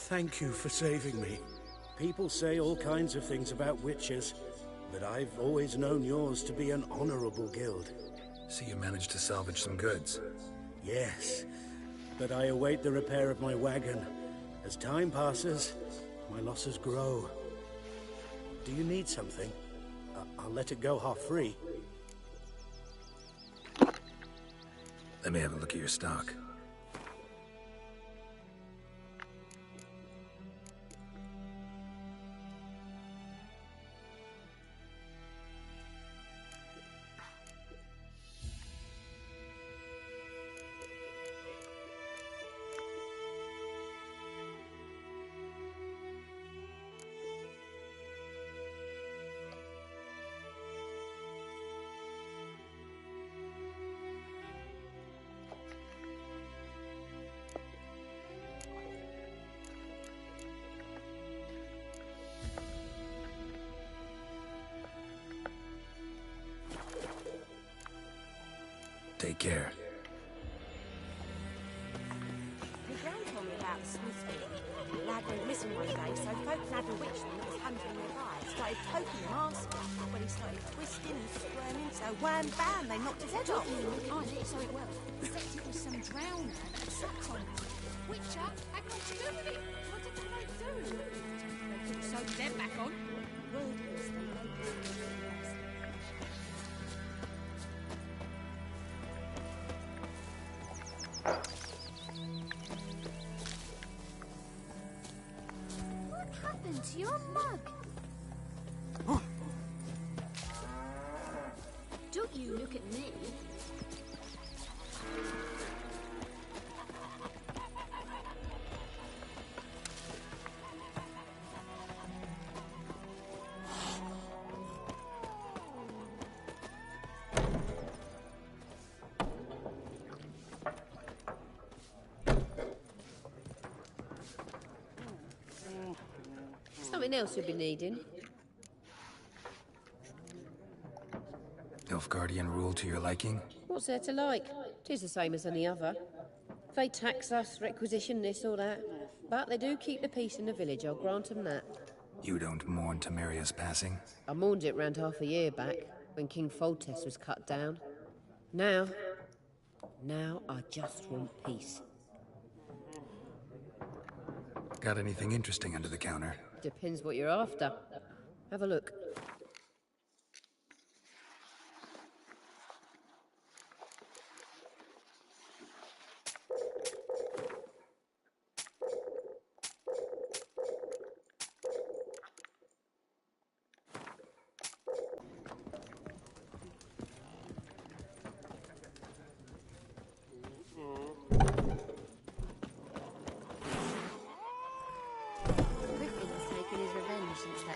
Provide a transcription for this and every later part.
Thank you for saving me. People say all kinds of things about witches, but I've always known yours to be an honorable guild. So you managed to salvage some goods? Yes, but I await the repair of my wagon. As time passes, my losses grow. Do you need something? I'll let it go half-free. Let me have a look at your stock. Take care. My gran told me about Smithfield. A lad went missing one day, so folk had a witchman that was hunting nearby. Started poking him, asking. When he started twisting and squirming, so wham bam, they knocked his head off. I lit so it well. Except it was some drowner that sucked on it. Witcher had nothing to do with it. What did they do? They could have sewed them back on. Word is they made What happened to your mug? Don't you look at me. Something else you'll be needing. Nilfgaardian rule to your liking? What's there to like? 'Tis the same as any other. They tax us, requisition this or that. But they do keep the peace in the village, I'll grant them that. You don't mourn Temeria's passing? I mourned it round half a year back, when King Foltest was cut down. Now I just want peace. Got anything interesting under the counter? Depends what you're after. Have a look.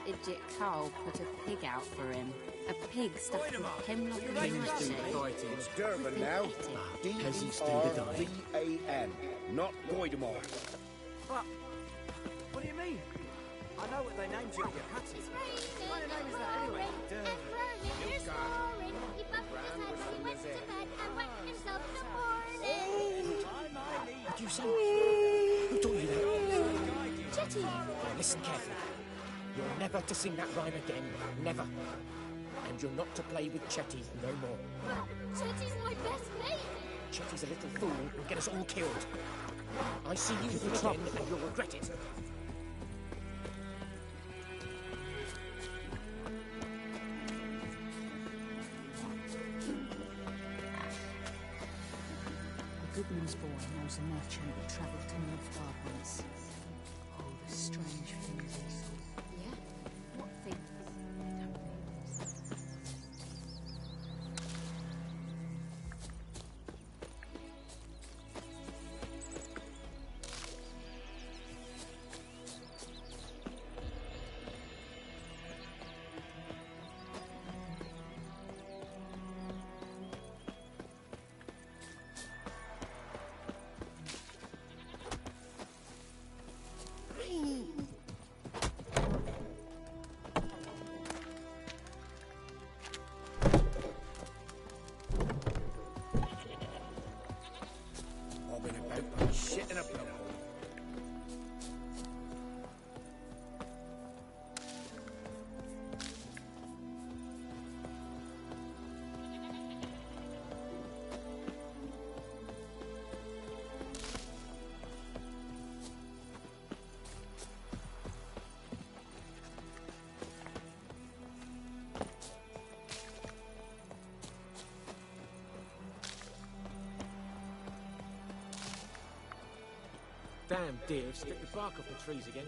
Idiot Carl put a pig out for him. A pig stuffed with hemlock and nightshade. It's Durban now. D-E-R-V-A-N, not Goidemore. But, what do you mean? I know what they named you at your cutting. What kind of name is that anyway? Durban. What do you say? Who taught you that? Chetty! Listen carefully. You're never to sing that rhyme again. Never. And you're not to play with Chetty no more. But Chetty's my best mate! Chetty's a little fool who'll get us all killed. I see you again and you'll regret it. The Goodman's boy knows a merchant that travelled to Nilfgaard once. Oh, the strange things he saw. Yeah? What things? Damn deer have stripped the bark off the trees again.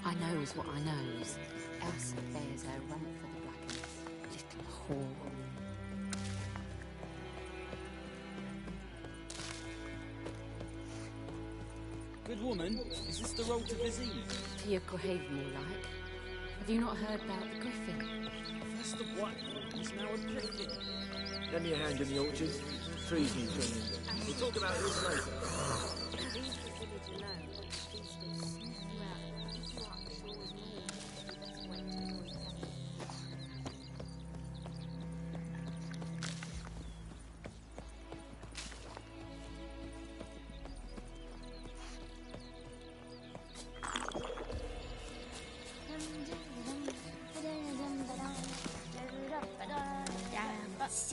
I knows what I knows. Elsa bears her rump for the Blackens. Little whore. Good woman, is this the road to Vizine? To your grave, more like. Have you not heard about the griffin? That's the Blackwood is now a griffin. Lend me a hand in the orchard. Trees need trimming. We'll talk about this later. Leave the village alone. These will sneak you out, pick you up before it's morning. That's wait till it's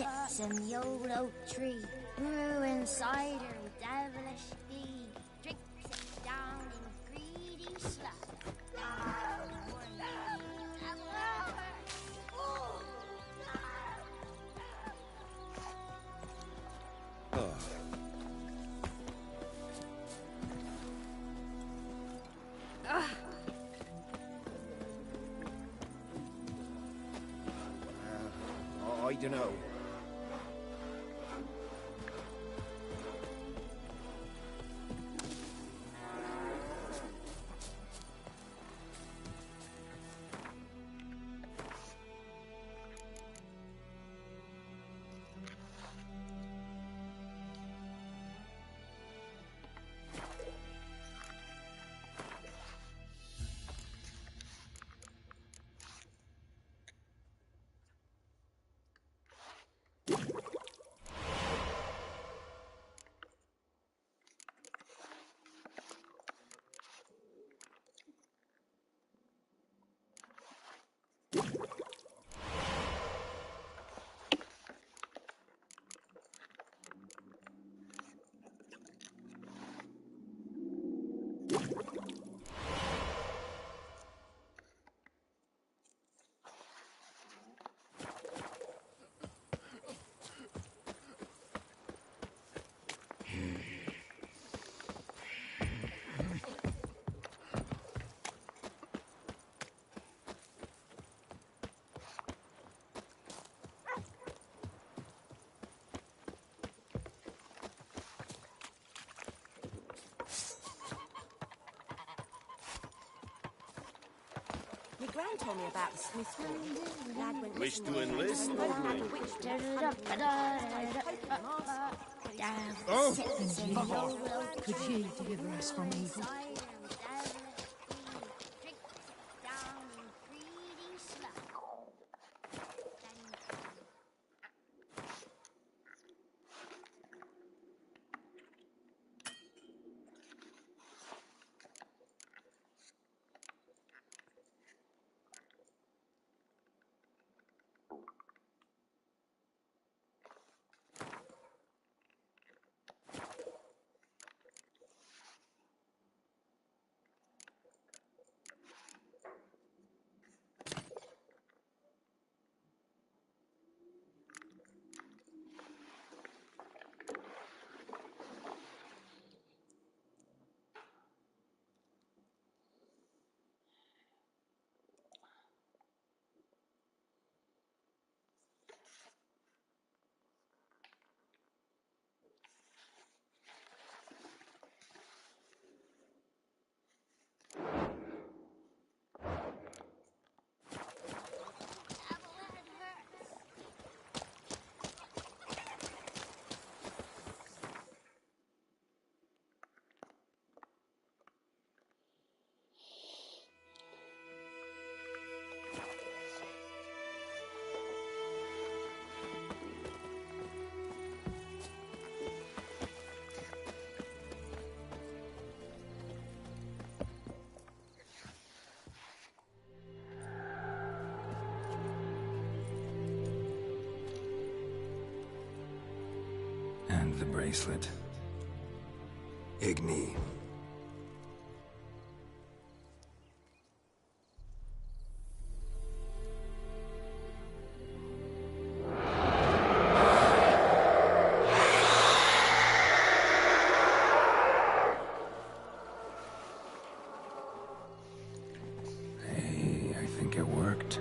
happened. Sits in the old oak tree, brewing cider with devilish speed. Drinks it down in greedy sloth. I don't know. Gran told me about the Smiths War. Lad went Wish missing to one day, enlist? so I found out the witch was hunting him. Started poking him arse. Could ye deliver us from evil? And the bracelet. Igni. Hey, I think it worked.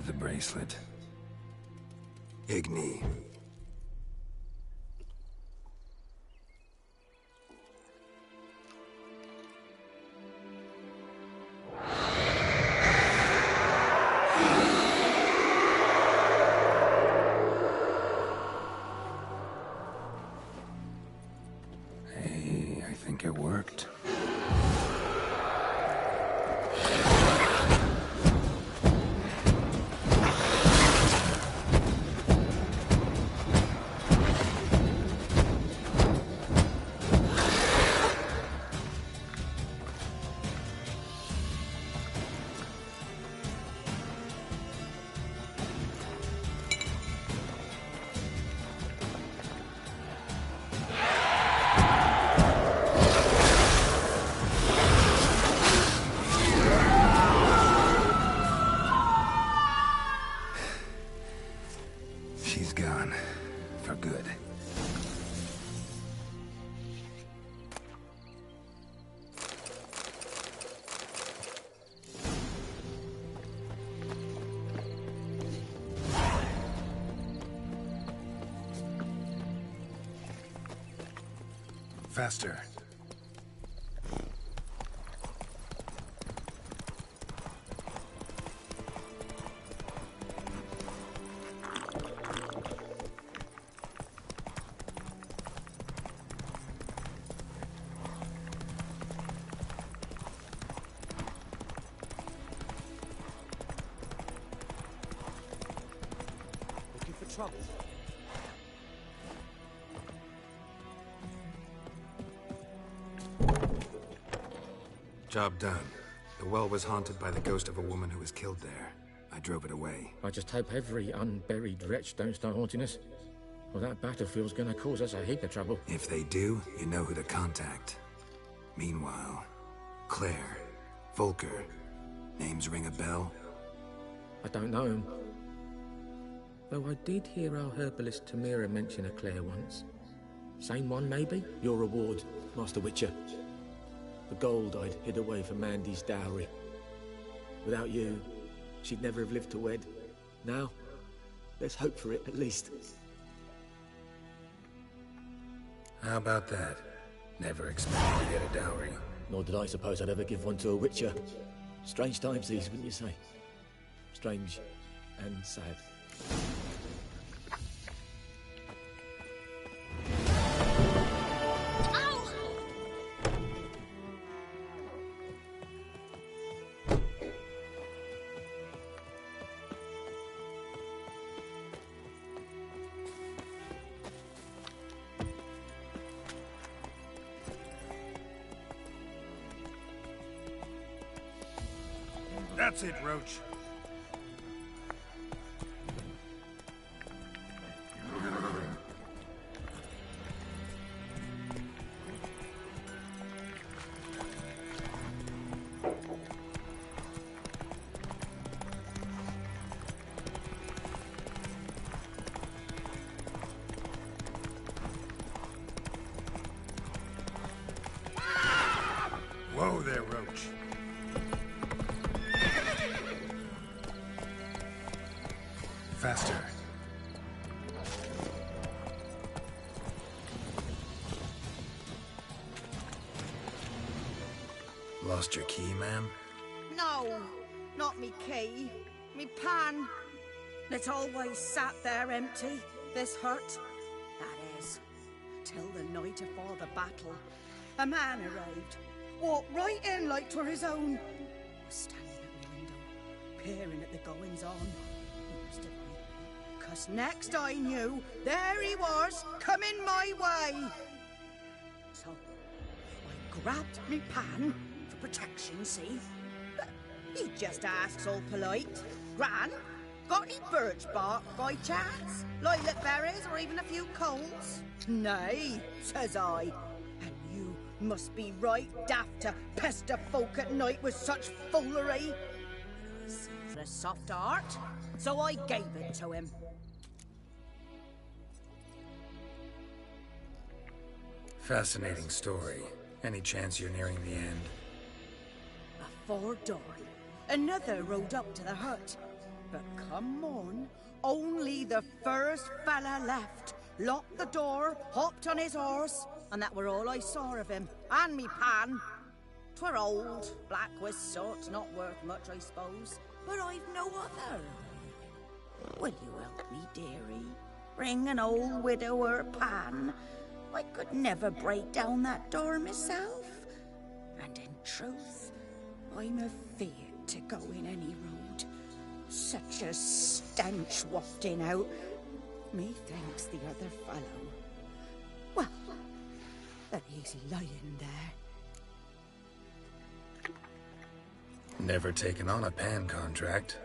the bracelet. Igni. Hey, I think it worked. She's gone. For good. Faster. Looking for trouble? Job done. The well was haunted by the ghost of a woman who was killed there. I drove it away. I just hope every unburied wretch don't start haunting us. Well, that battlefield's gonna cause us a heap of trouble. If they do, you know who to contact. Meanwhile, Claire, Volker, names ring a bell? I don't know him. Though I did hear our herbalist Tamira mention a Claire once. Same one, maybe? Your reward, Master Witcher. The gold I'd hid away for Mandy's dowry. Without you, she'd never have lived to wed. Now, let's hope for it, at least. How about that? Never expected to get a dowry. Nor did I suppose I'd ever give one to a Witcher. Strange times these, wouldn't you say? Strange and sad. That's it, Roach. Whoa there, Roach. Faster. Lost your key, ma'am? No, not me key. Me pan. It's always sat there empty, this hut. That is, till the night afore the battle. A man arrived, walked right in like 'twere his own. Was standing at the window, peering at the goings-on. He must have read me, 'cause next I knew, there he was, coming my way. So, I grabbed me pan, for protection, see? But he just asks all polite, Gran, got any birch bark by chance? Lilac berries or even a few coals? Nay, says I. And you must be right daft to pester folk at night with such foolery. He's a soft heart, so I gave it to him. Fascinating story. Any chance you're nearing the end? Before dawn, another rode up to the hut. But come on, only the first fella left. Locked the door, hopped on his horse, and that were all I saw of him. And me pan. 'Twere old, black with soot, not worth much, I suppose. But I've no other. Will you help me, dearie? Bring an old widower pan. I could never break down that door myself. And in truth, I'm afeard to go in any road. Such a stench wafting out. Methinks the other fellow. Well, that he's lying there. Never taken on a pan contract.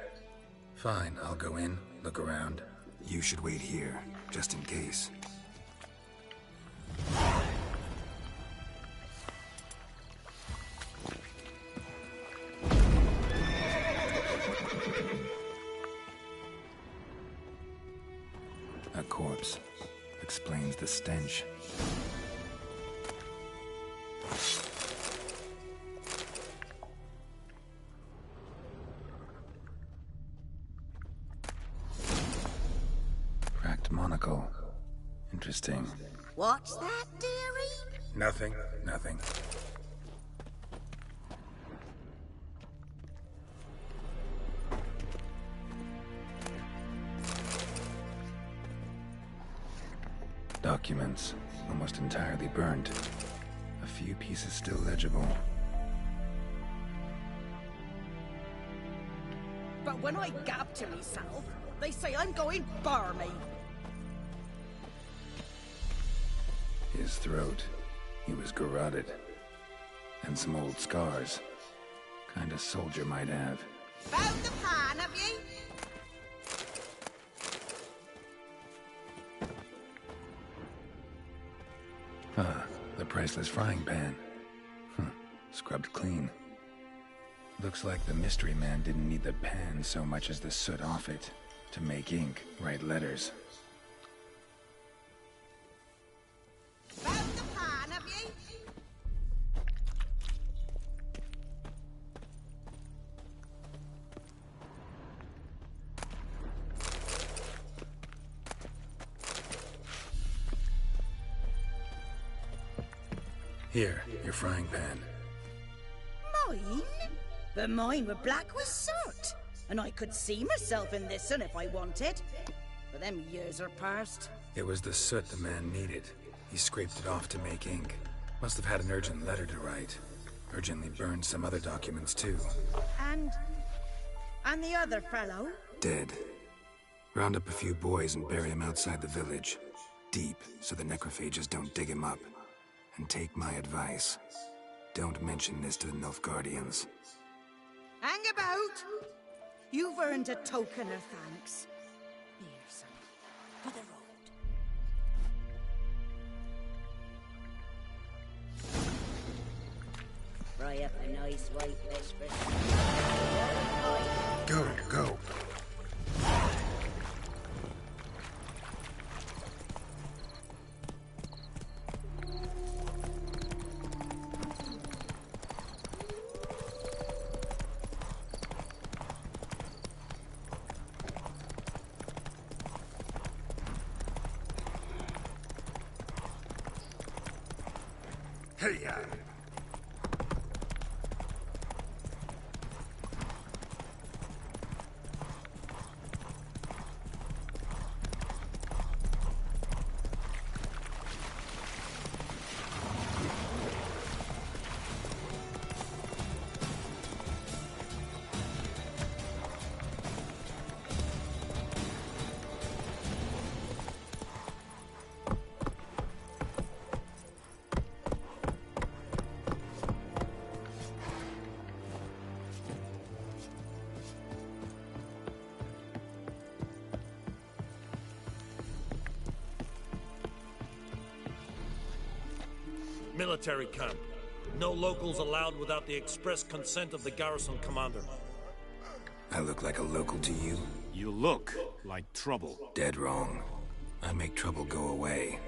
Fine, I'll go in, look around. You should wait here, just in case. A corpse. Explains the stench. Cracked monocle. Interesting. What's that, dearie? Nothing. Documents, almost entirely burnt. A few pieces still legible. But when I gab to myself, they say I'm going barmy. His throat. He was garroted. And some old scars. Kind of soldier might have. Found the pan, have ye? Ah, the priceless frying pan. Scrubbed clean. Looks like the mystery man didn't need the pan so much as the soot off it. To make ink, write letters. Found the pan, have ye? Here, your frying pan. Mine? But mine were black with soot. And I could see myself in this one if I wanted. But them years are past. It was the soot the man needed. He scraped it off to make ink. Must have had an urgent letter to write. Urgently burned some other documents too. And the other fellow? Dead. Round up a few boys and bury him outside the village. Deep, so the necrophages don't dig him up. And take my advice. Don't mention this to the Nilfgaardians. Hang about! You've earned a token of thanks. Here, son, for the road. Fry up a nice white vesper. Go. Hey-ya! Military camp. No locals allowed without the express consent of the garrison commander. I look like a local to you? You look like trouble. Dead wrong. I make trouble go away.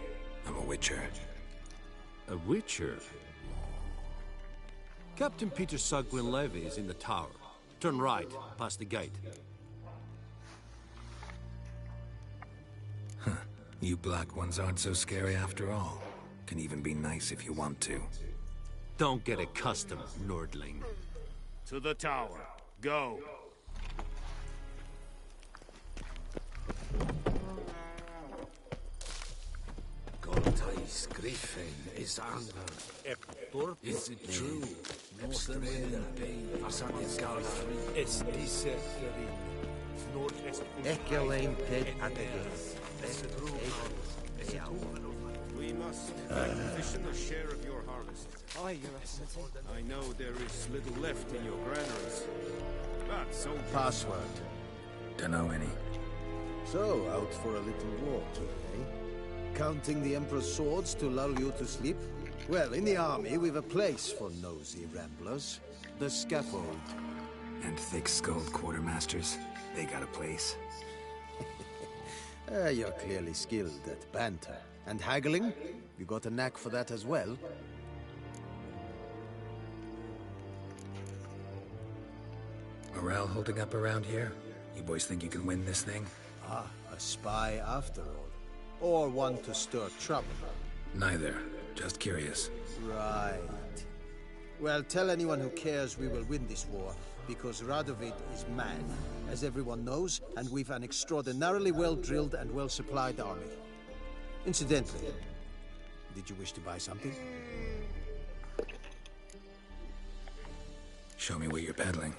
I'm a witcher. A witcher? Captain Peter Sagwin Levy is in the tower. Turn right, past the gate. You black ones aren't so scary after all. Can even be nice if you want to. Don't get accustomed, Nordling. To the tower. Go. Goltais Griffin is anger. Is it true? Nostrena, Vasatis Galfri, Es dice Ekelain Ted Atagas. We must acquisition a share of your harvest. Aye, Your Excellency. I know there is little left in your granaries. But soldiers... Password. Dunno any. So, out for a little walk, eh? Counting the Emperor's swords to lull you to sleep? Well, in the army, we've a place for nosy ramblers. The scaffold. And thick-skulled quartermasters, they got a place. You're clearly skilled at banter. And haggling? You got a knack for that as well? Morale holding up around here? You boys think you can win this thing? Ah, a spy after all. Or one to stir trouble. Neither. Just curious. Right. Well, tell anyone who cares we will win this war, because Radovid is mad, as everyone knows, and we've an extraordinarily well-drilled and well-supplied army. Incidentally, did you wish to buy something? Show me what you're peddling.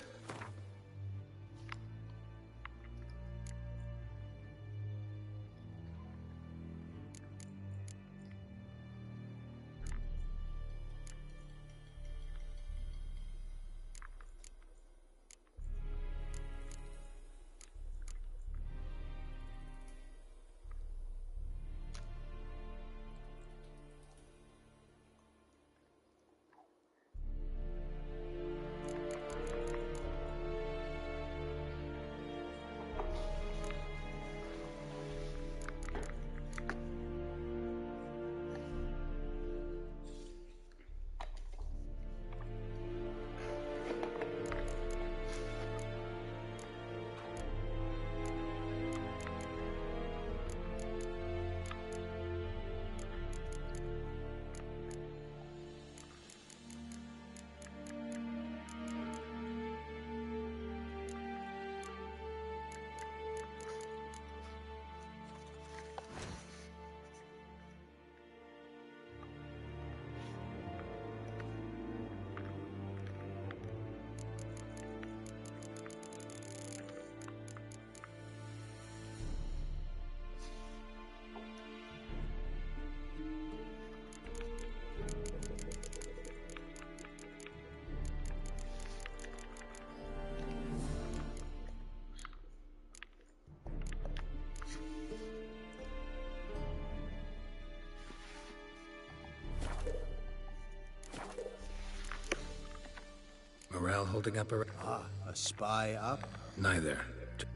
Morale holding up around... Ah, a spy up? Neither.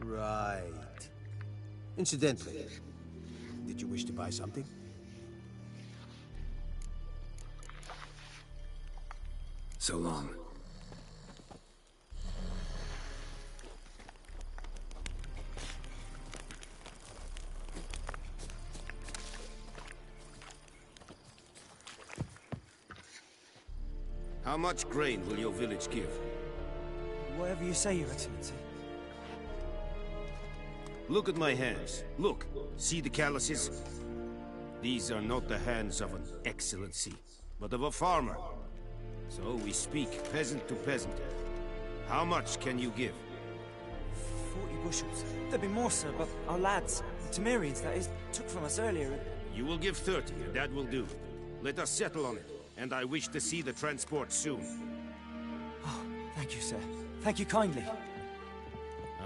Right. Incidentally, did you wish to buy something? So long. How much grain will your village give? Whatever you say, Your Excellency. Look at my hands. Look. See the calluses? These are not the hands of an excellency, but of a farmer. So we speak peasant to peasant. How much can you give? 40 bushels. There'd be more, sir, but our lads, the Temerians, that is, took from us earlier. You will give 30, and that will do. Let us settle on it, and I wish to see the transport soon. Oh, thank you, sir. Thank you kindly.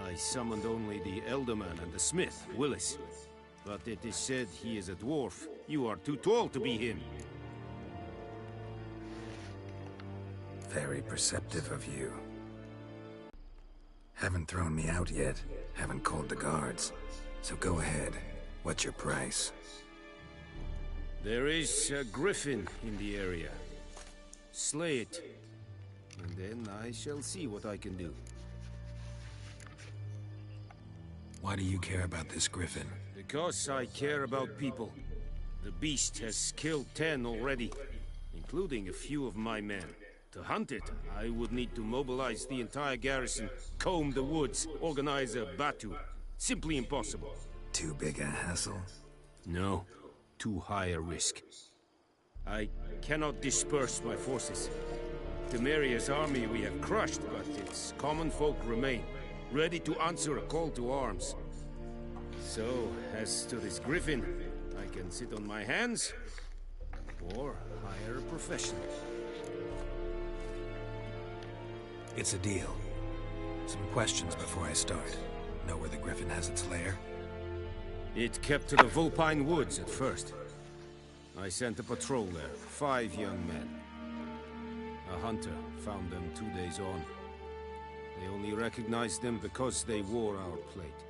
I summoned only the Elderman and the smith, Willis. But it is said he is a dwarf. You are too tall to be him. Very perceptive of you. Haven't thrown me out yet. Haven't called the guards. So go ahead. What's your price? There is a griffin in the area. Slay it. And then I shall see what I can do. Why do you care about this griffin? The Because I care about people. The beast has killed 10 already, including a few of my men. To hunt it, I would need to mobilize the entire garrison, comb the woods, organize a batu. Simply impossible. Too big a hassle? No, too high a risk. I cannot disperse my forces. Temeria's army we have crushed, but its common folk remain, ready to answer a call to arms. So, as to this griffin, I can sit on my hands, or hire a professional. It's a deal. Some questions before I start. Know where the griffin has its lair? It kept to the Vulpine Woods at first. I sent a patrol there, 5 young men. A hunter found them 2 days on. They only recognized them because they wore our plate.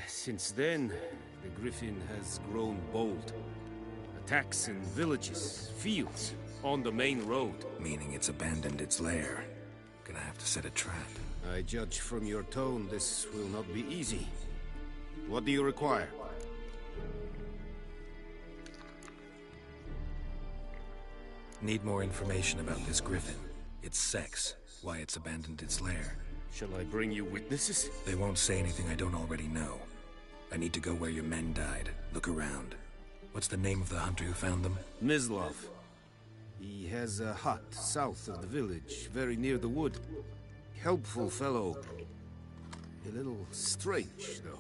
Since then, the griffin has grown bold. Attacks in villages, fields, on the main road. Meaning it's abandoned its lair. Gonna have to set a trap. I judge from your tone this will not be easy. What do you require? Need more information about this griffin. Its sex, why it's abandoned its lair. Shall I bring you witnesses? They won't say anything I don't already know. I need to go where your men died. Look around. What's the name of the hunter who found them? Mislav. He has a hut south of the village, very near the wood. Helpful fellow. A little strange, though.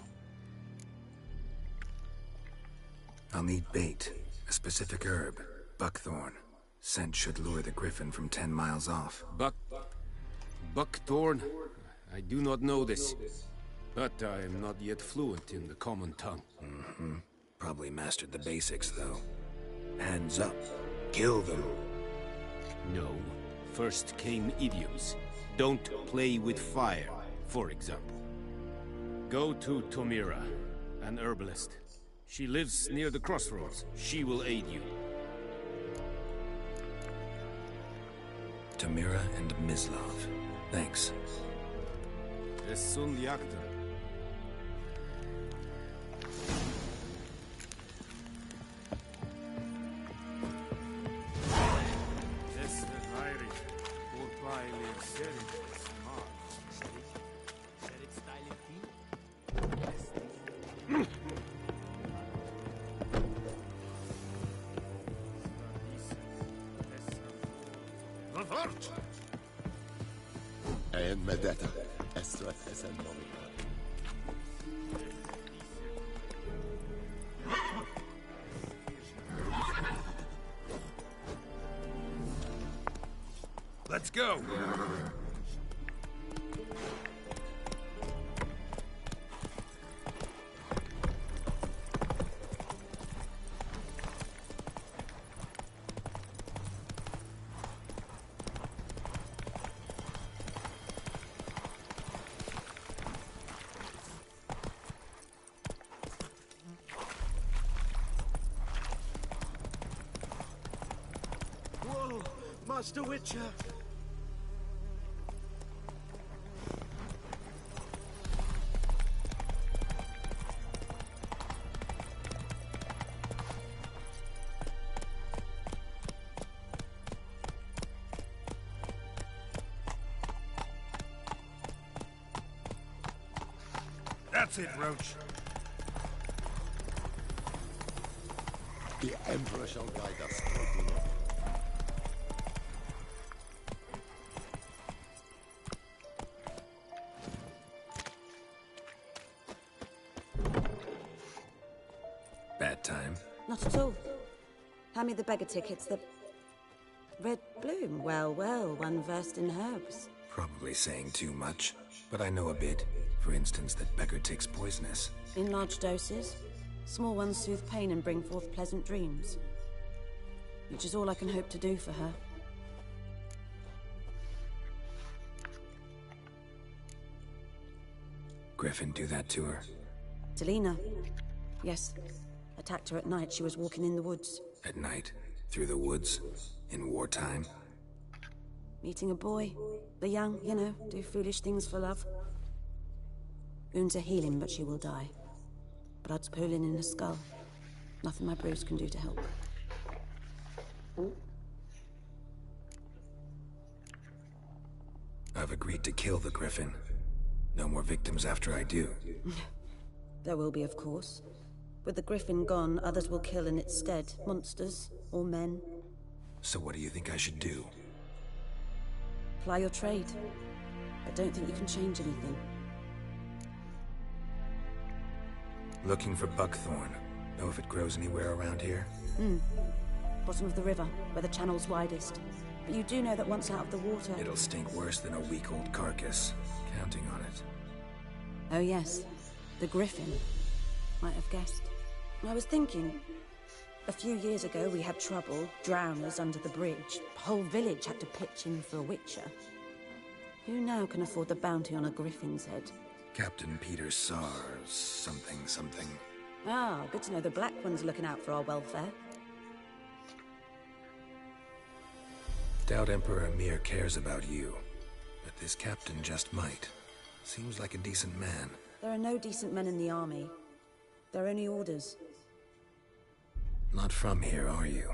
I'll need bait. A specific herb. Buckthorn. Scent should lure the griffin from 10 miles off. Buckthorn? I do not know this. But I am not yet fluent in the common tongue. Mm-hmm. Probably mastered the basics, though. Hands up. Kill them. No. First came idioms. Don't play with fire, for example. Go to Tomira, an herbalist. She lives near the crossroads. She will aid you. Tomira and Mislav. Thanks. Es sun liakter. And Medetta, Estrat es en Let's go! Whoa, Master Witcher! That's it, Roach. The Emperor shall guide us through the Bad time? Not at all. Hand me the beggar tickets, the... Red Bloom. Well, well, one versed in herbs. Probably saying too much, but I know a bit. For instance, that beggar tick's poisonous. In large doses. Small ones soothe pain and bring forth pleasant dreams. Which is all I can hope to do for her. Griffin do that to her? Delina. Yes. Attacked her at night. She was walking in the woods. At night? Through the woods? In wartime? Meeting a boy. The young, you know, do foolish things for love. Wounds are healing, but she will die. Blood's pooling in the skull. Nothing my bruise can do to help. I've agreed to kill the Griffin. No more victims after I do. There will be, of course. With the Griffin gone, others will kill in its stead. Monsters, or men. So what do you think I should do? Ply your trade. I don't think you can change anything. Looking for buckthorn. Know if it grows anywhere around here? Bottom of the river, where the channel's widest. But you do know that once out of the water... It'll stink worse than a week-old carcass. Counting on it. Oh yes, the Griffin. Might have guessed. I was thinking... A few years ago we had trouble, drowners under the bridge. The whole village had to pitch in for a witcher. Who now can afford the bounty on a Griffin's head? Captain Peter Sars... something. Ah, good to know the Black One's looking out for our welfare. Doubt Emperor Emir cares about you. But this captain just might. Seems like a decent man. There are no decent men in the army. They're only orders. Not from here, are you?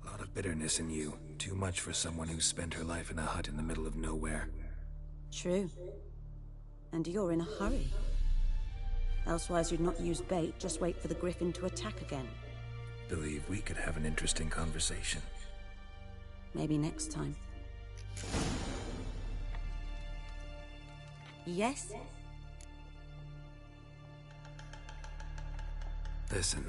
A lot of bitterness in you. Too much for someone who's spent her life in a hut in the middle of nowhere. True. And you're in a hurry. Elsewise you'd not use bait, just wait for the Griffin to attack again. Believe we could have an interesting conversation. Maybe next time. Yes? Listen,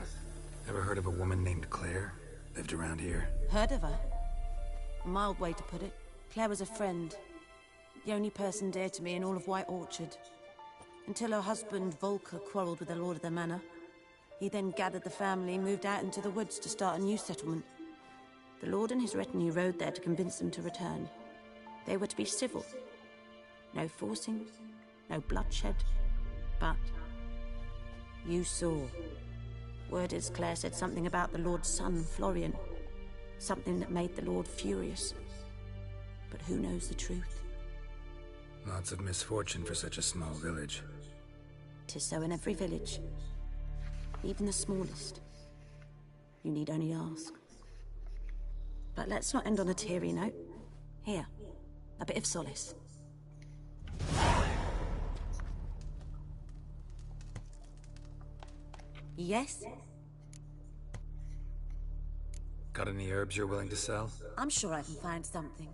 ever heard of a woman named Claire? Lived around here? Heard of her? A mild way to put it. Claire was a friend. The only person dear to me in all of White Orchard. Until her husband, Volker, quarreled with the lord of the manor. He then gathered the family, moved out into the woods to start a new settlement. The lord and his retinue rode there to convince them to return. They were to be civil. No forcing, no bloodshed. But you saw. Word is Claire said something about the lord's son, Florian. Something that made the lord furious. But who knows the truth? Lots of misfortune for such a small village. 'Tis so in every village. Even the smallest. You need only ask. But let's not end on a teary note. Here, a bit of solace. Yes? Got any herbs you're willing to sell? I'm sure I can find something.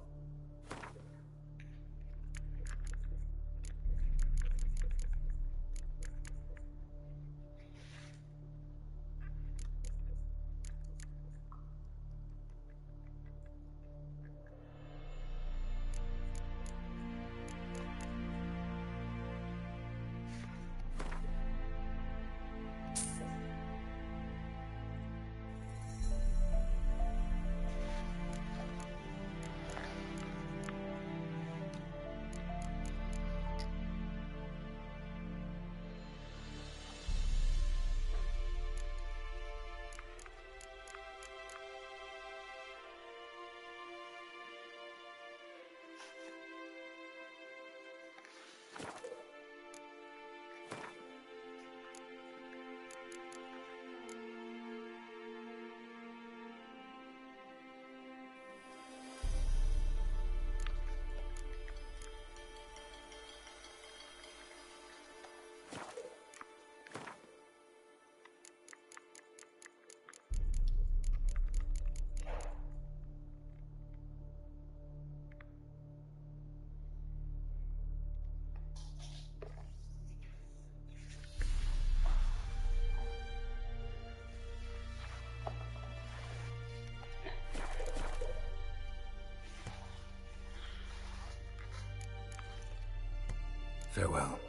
Farewell.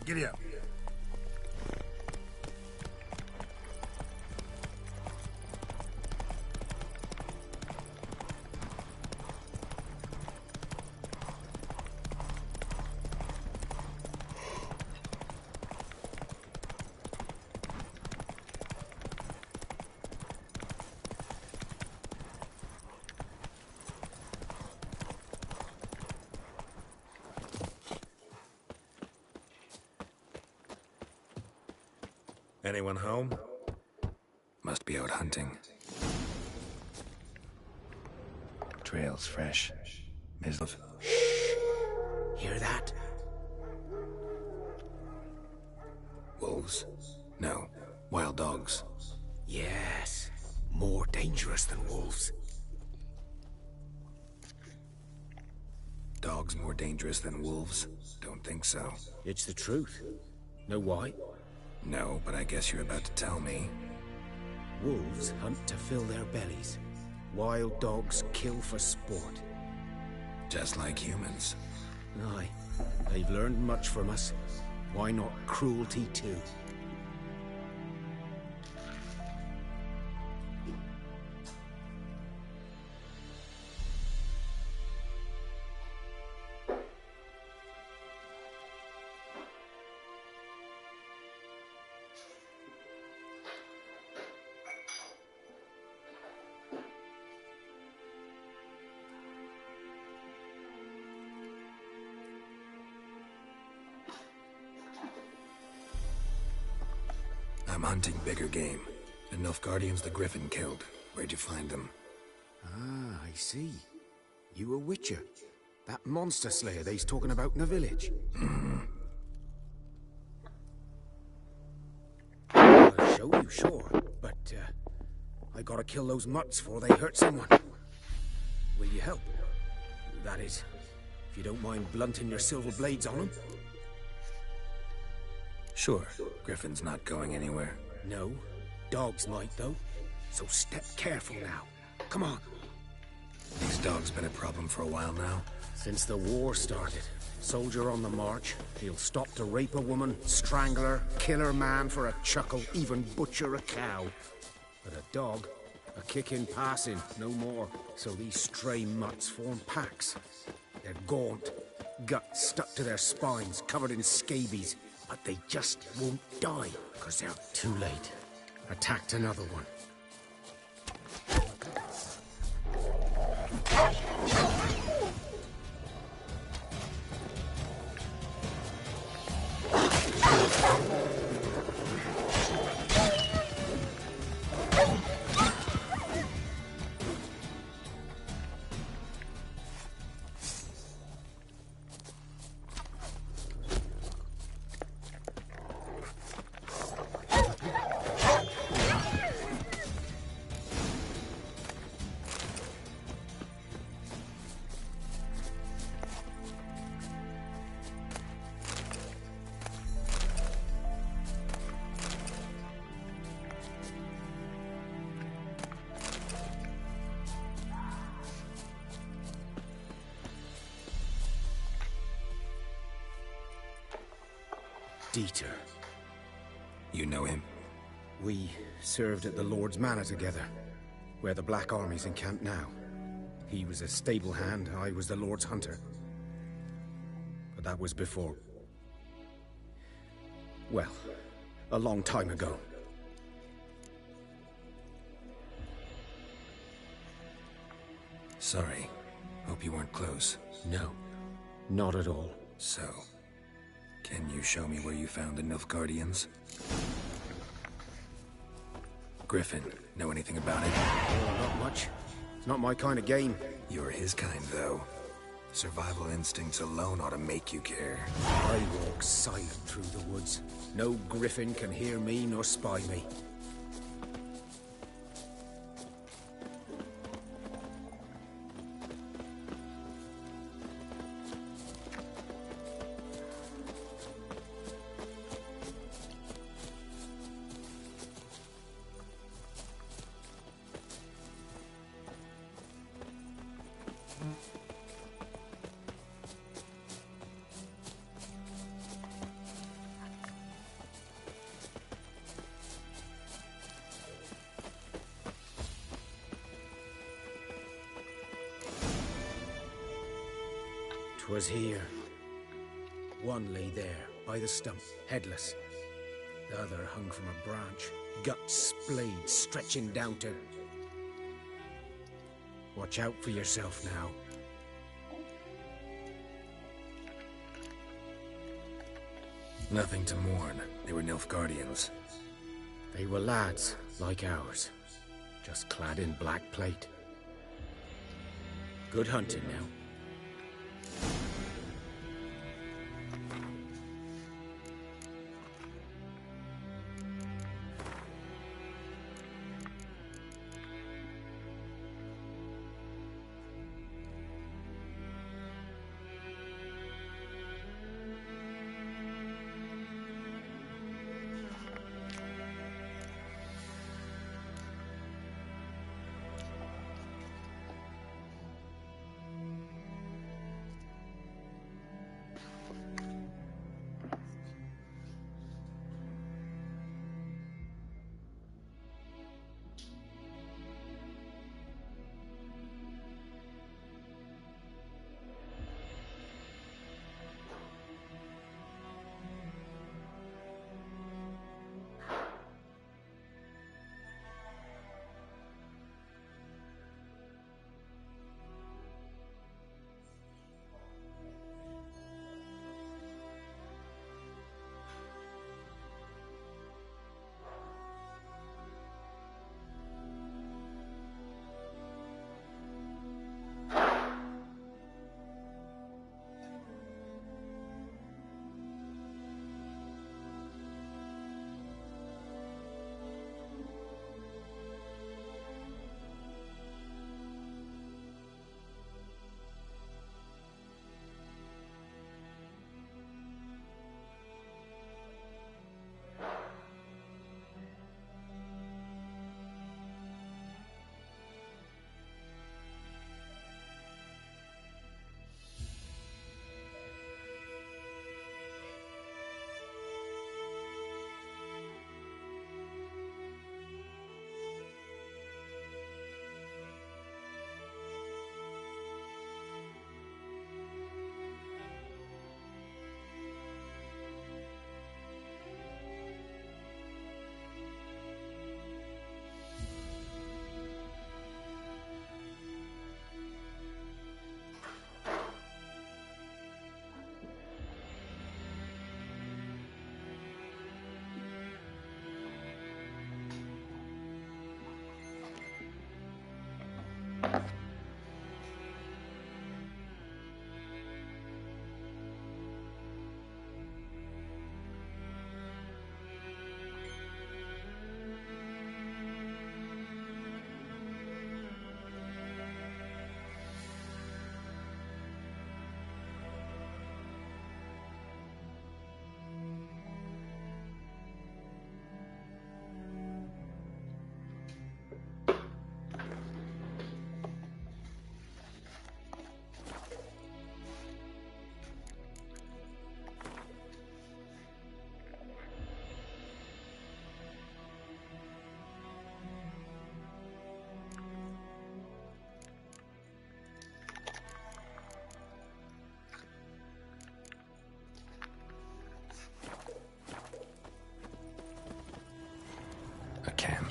Giddy up. Anyone home? Must be out hunting. Trail's fresh. Mislov. Hear that? Wolves? No. Wild dogs. Yes. More dangerous than wolves. Dogs more dangerous than wolves? Don't think so. It's the truth. Know why? No, but I guess you're about to tell me. Wolves hunt to fill their bellies. Wild dogs kill for sport. Just like humans. Aye. They've learned much from us. Why not cruelty too? I'm hunting bigger game. The Nilfgaardians the Griffin killed. Where'd you find them? Ah, I see. You a witcher. That monster slayer they's talking about in the village. I'll show you, sure. But, I gotta kill those mutts before they hurt someone. Will you help? That is, if you don't mind blunting your silver blades on them. Sure. Griffin's not going anywhere. No. Dogs might, though. So step careful now. Come on. These dogs been a problem for a while now? Since the war started. Soldier on the march. He'll stop to rape a woman, strangle her, kill her man for a chuckle, even butcher a cow. But a dog, a kick in passing, no more. So these stray mutts form packs. They're gaunt, guts stuck to their spines, covered in scabies. But they just won't die, because they're too late. Attacked another one. Dieter. You know him? We served at the Lord's Manor together, where the Black Army's encamped now. He was a stable hand, I was the Lord's hunter. But that was before... well, a long time ago. Sorry. Hope you weren't close. No, not at all. So, can you show me where you found the Nilfgaardians? Griffin, know anything about it? Oh, not much. It's not my kind of game. You're his kind, though. Survival instincts alone ought to make you care. I walk silent through the woods. No griffin can hear me nor spy me. 'Twas here. One lay there, by the stump, headless. The other hung from a branch, guts splayed, stretching down to... Watch out for yourself now. Nothing to mourn. They were Nilfgaardians. They were lads, like ours, just clad in black plate. Good hunting now. A camp.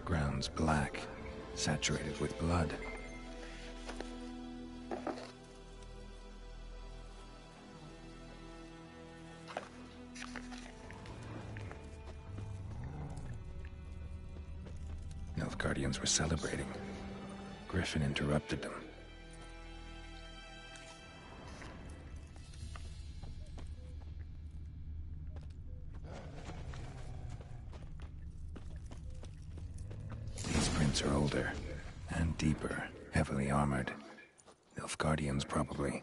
Ground's black, saturated with blood. Nilfgaardians were celebrating. Griffin interrupted them. These prints are older and deeper, heavily armored. Nilfgaardians, probably.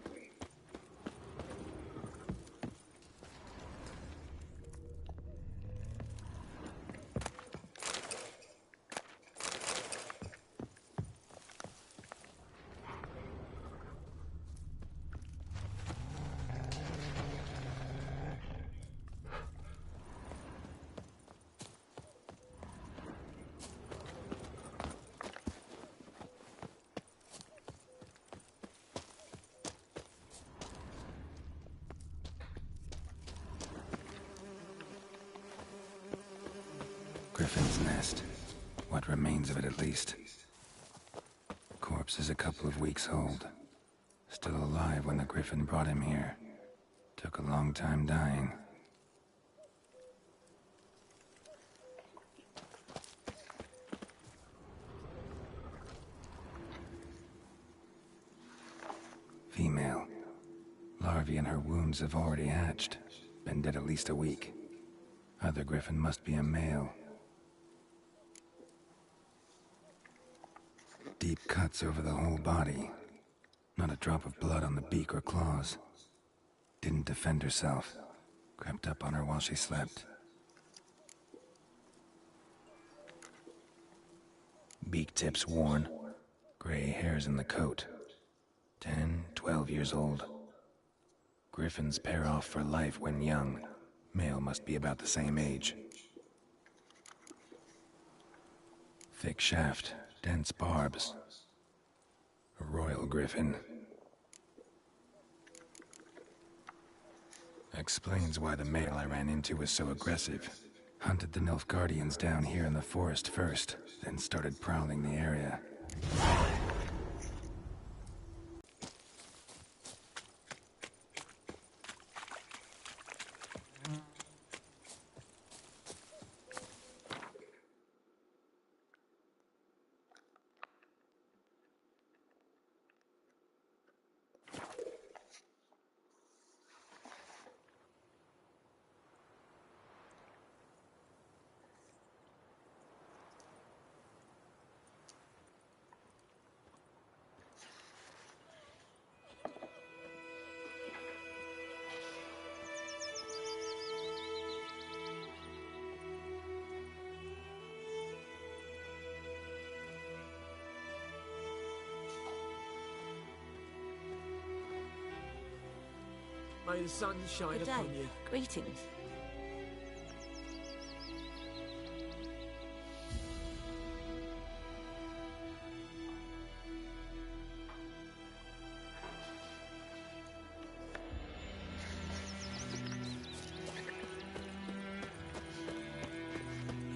Griffin's nest. What remains of it, at least. Corpse is a couple of weeks old. Still alive when the Griffin brought him here. Took a long time dying. Female. Larvae in her wounds have already hatched. Been dead at least a week. Other Griffin must be a male. Deep cuts over the whole body. Not a drop of blood on the beak or claws. Didn't defend herself. Crept up on her while she slept. Beak tips worn. Gray hairs in the coat. 10, 12 years old. Griffins pair off for life when young. Male must be about the same age. Thick shaft, dense barbs. A royal griffin. Explains why the male I ran into was so aggressive. Hunted the Nilfgaardians down here in the forest first, then started prowling the area. May the sun shine Good upon day. you. Greetings.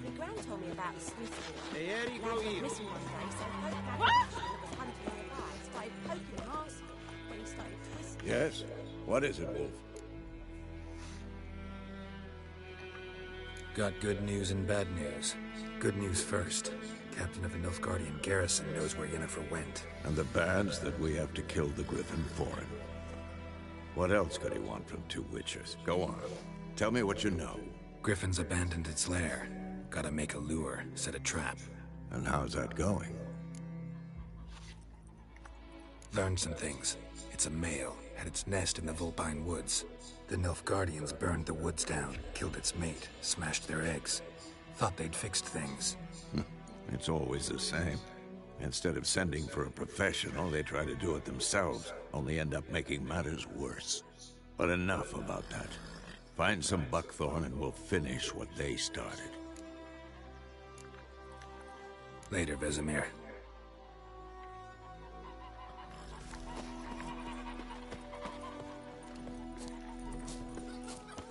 My gran told me about the Smith boy. Hey, Eddie, Lad go went here. missing one day, so folk gathered What? around that was hunting nearby. Started poking him arse when he started twisting. Yes? What is it, Wolf? Got good news and bad news. Good news first. Captain of the Nilfgaardian garrison knows where Yennefer went. And the bad's that we have to kill the Griffin for him. What else could he want from two witchers? Go on. Tell me what you know. Griffin's abandoned its lair. Gotta make a lure, set a trap. And how's that going? Learned some things. It's a male, had its nest in the Vulpine Woods. The Nilfgaardians burned the woods down, killed its mate, smashed their eggs. Thought they'd fixed things. It's always the same. Instead of sending for a professional, they try to do it themselves, only end up making matters worse. But enough about that. Find some buckthorn and we'll finish what they started. Later, Vesemir.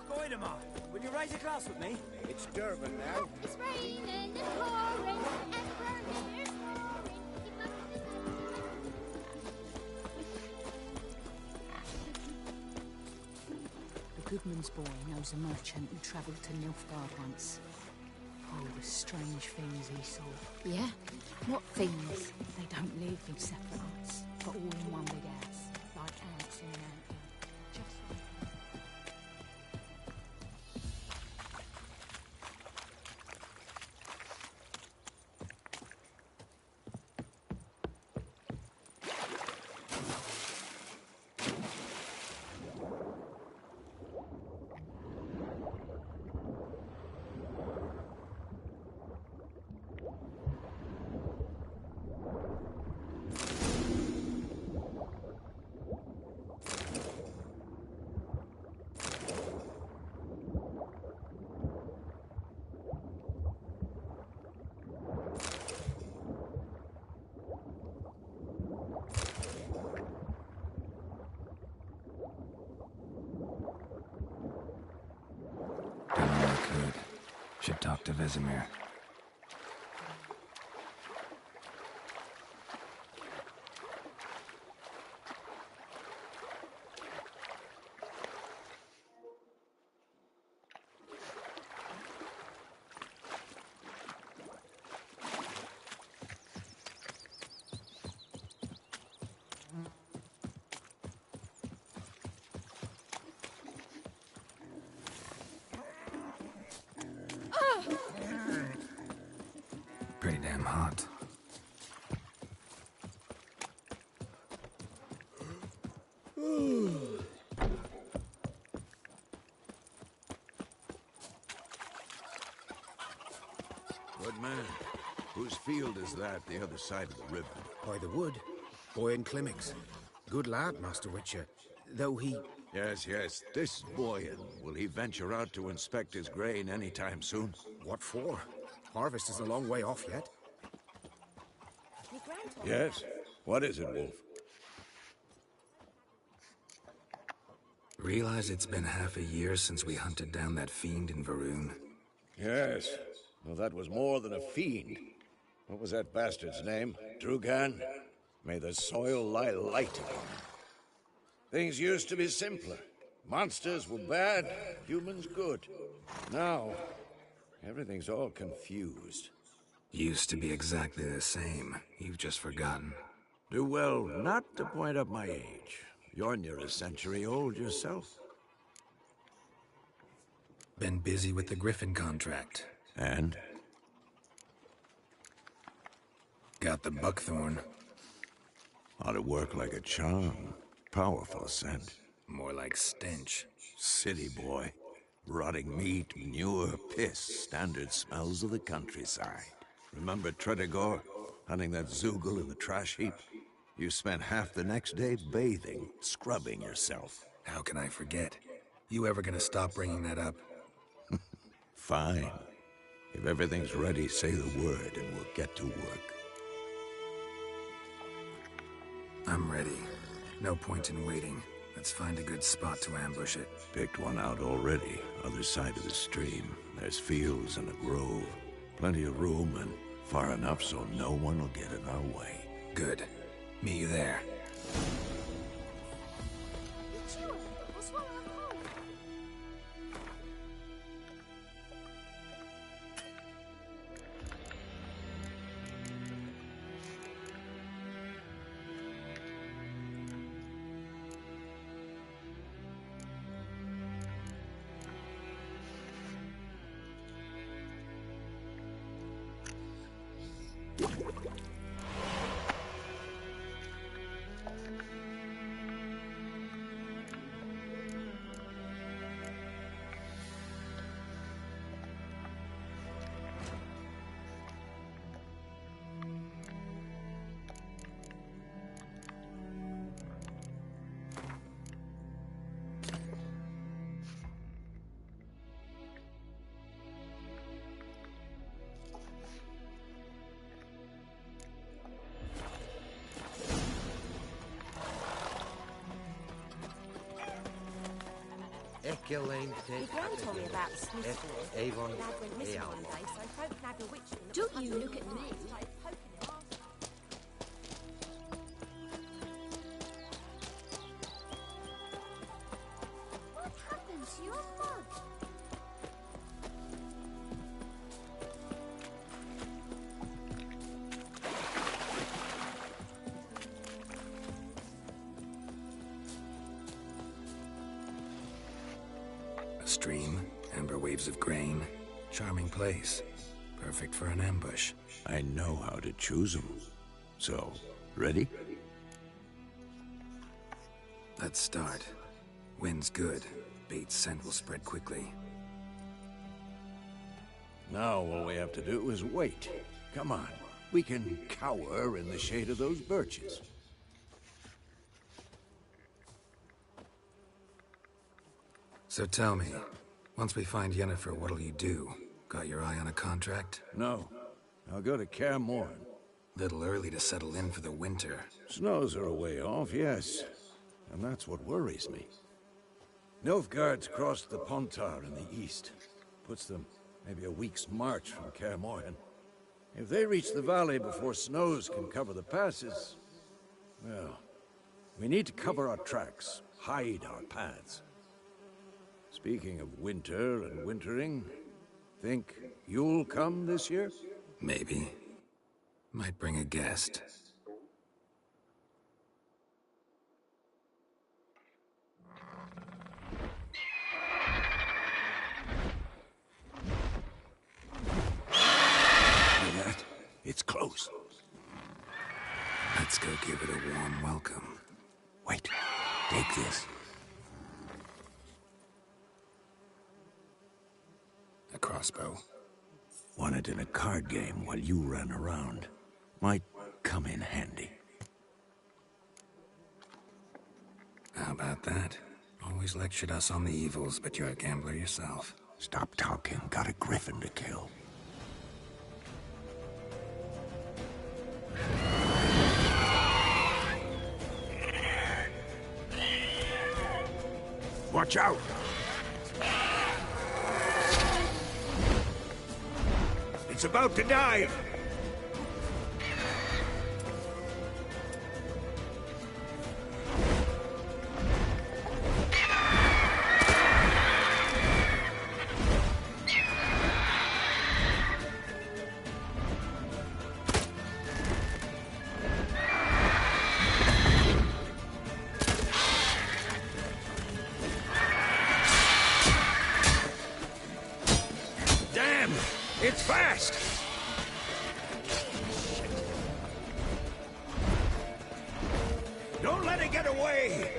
Goidemar, will you raise a glass with me? It's Durban now. It's raining and pouring and burning and roaring. The Goodman's boy knows a merchant who travelled to Nilfgaard once. Oh, the strange things he saw. Yeah? What things? They don't live in separate huts, but all in one big house, like ants in an ant hill. Just like Done all I could. Should talk to Vesemir. hot. Good man. Whose field is that, the other side of the river? By the wood. Boyan Klimmix. Good lad, Master Witcher. Though he... Yes, yes. This Boyan. Will he venture out to inspect his grain anytime soon? What for? Harvest is a long way off yet. Yes. What is it, Wolf? Realize it's been half a year since we hunted down that fiend in Varun? Yes. Well, that was more than a fiend. What was that bastard's name? Drugan? May the soil lie light upon him. Things used to be simpler. Monsters were bad, humans good. Now, everything's all confused. Used to be exactly the same. You've just forgotten. Do well not to point up my age. You're near a century old yourself. Been busy with the Griffin contract. And? Got the buckthorn. Ought to work like a charm. Powerful scent. More like stench. City boy. Rotting meat, manure, piss. Standard smells of the countryside. Remember Tredegor? Hunting that Zoogle in the trash heap? You spent half the next day bathing, scrubbing yourself. How can I forget? You ever gonna stop bringing that up? Fine. If everything's ready, say the word and we'll get to work. I'm ready. No point in waiting. Let's find a good spot to ambush it. Picked one out already. Other side of the stream. There's fields and a grove. Plenty of room and far enough so no one will get in our way. Good. Meet you there. Your gran told me about the Smith boy. Avon, Lad went missing one day, so folk nabbed a witch. Don't you look at me. Started poking him off. What happened to your mug? A stream, amber waves of grain. Charming place. Perfect for an ambush. I know how to choose them. So, ready? Let's start. Wind's good. Bait's scent will spread quickly. Now all we have to do is wait. Come on. We can cower in the shade of those birches. So tell me, once we find Yennefer, what'll you do? Got your eye on a contract? No. I'll go to Kaer Morhen. Little early to settle in for the winter. Snows are a way off, yes. And that's what worries me. Nilfgaard's crossed the Pontar in the east. Puts them maybe a week's march from Kaer Morhen. If they reach the valley before snows can cover the passes, well, we need to cover our tracks, hide our paths. Speaking of winter and wintering, think you'll come this year? Maybe. Might bring a guest. Hear that? It's close. Let's go give it a warm welcome. Wait, take this. A crossbow. Won it in a card game while you ran around. Might come in handy. How about that? Always lectured us on the evils, but you're a gambler yourself. Stop talking. Got a griffin to kill. Watch out! It's about to dive! It's fast! Don't let it get away!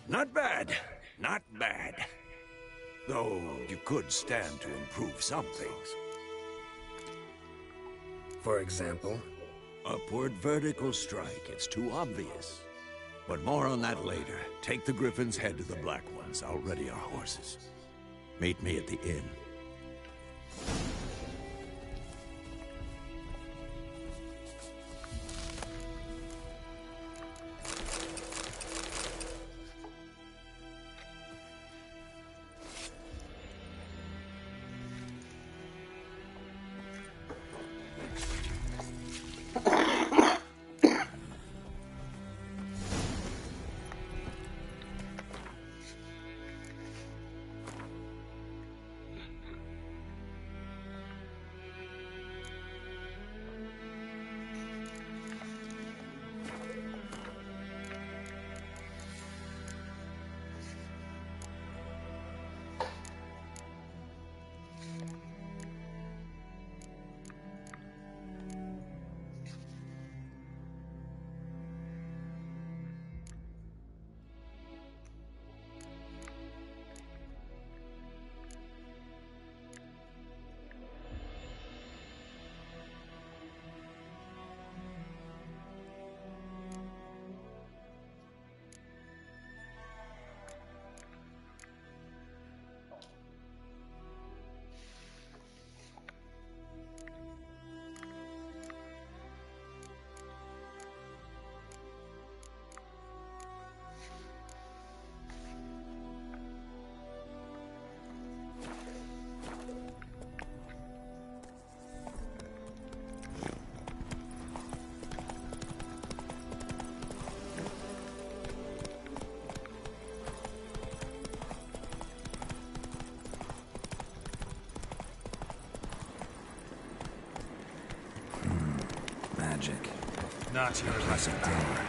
Not bad. Not bad. Though you could stand to improve some things. For example? Upward vertical strike. It's too obvious. But more on that later. Take the Griffin's head to the Black Ones. I'll ready our horses. Meet me at the inn. Magic. Not yours. Plus a power.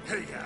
Hey-ya!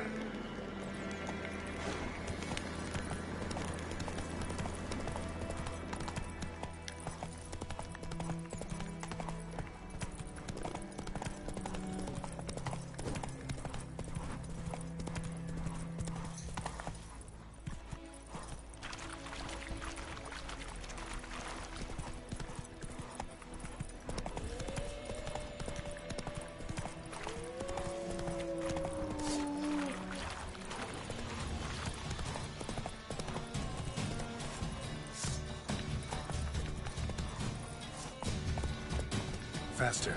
Faster.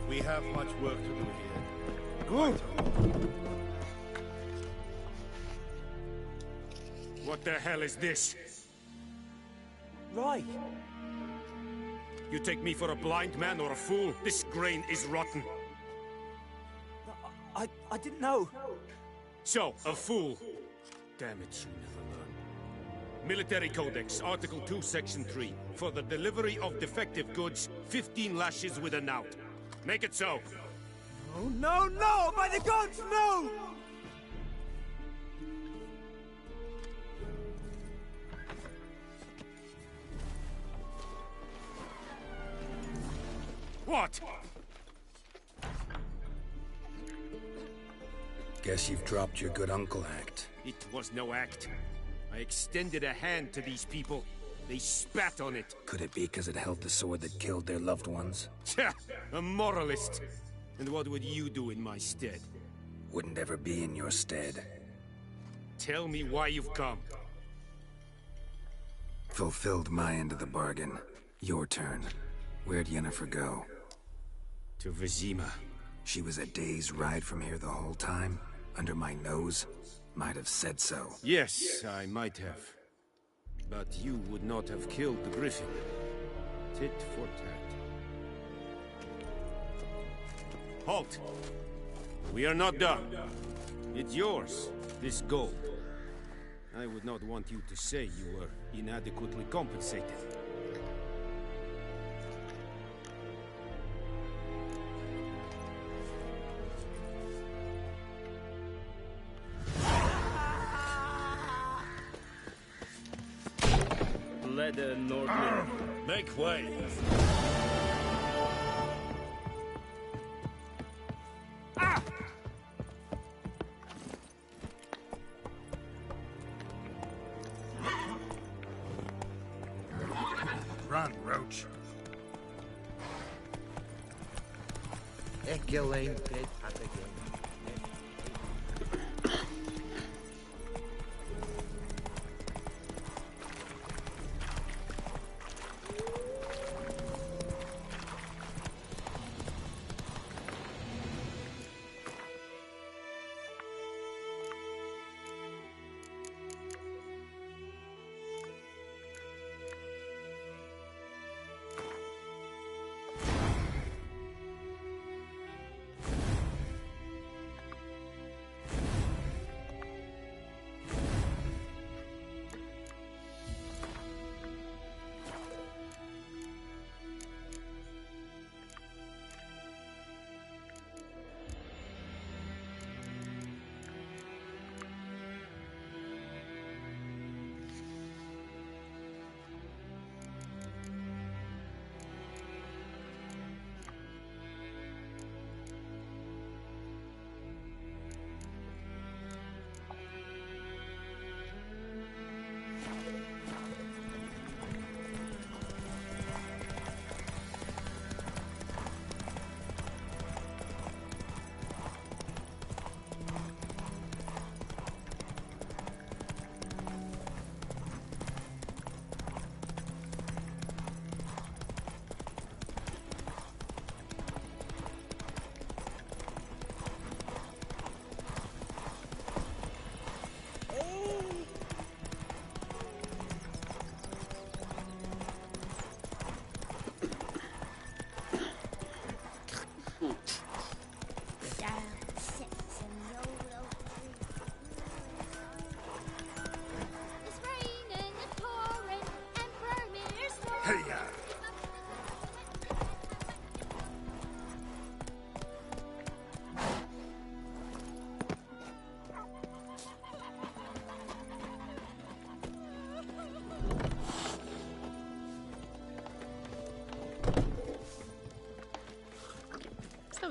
We have much work to do here. Good. What the hell is this? Right. You take me for a blind man or a fool? This grain is rotten. I didn't know. So, a fool. Damn it, you never learn. Military Codex, Article 2, Section 3. For the delivery of defective goods, 15 lashes with a knout. Make it so. Oh, no, no! By the gods, no! What? Guess you've dropped your good uncle act. It was no act. I extended a hand to these people. They spat on it. Could it be because it held the sword that killed their loved ones? Tja, a moralist. And what would you do in my stead? Wouldn't ever be in your stead. Tell me why you've come. Fulfilled my end of the bargain. Your turn. Where'd Yennefer go? To Vizima. She was a day's ride from here the whole time? Under my nose? Might have said so. Yes, I might have. But you would not have killed the Griffin. Tit for tat. Halt! We are not done. It's yours, this gold. I would not want you to say you were inadequately compensated. Leder Nordling. Make way. Run, Roach. Echelane dead at again.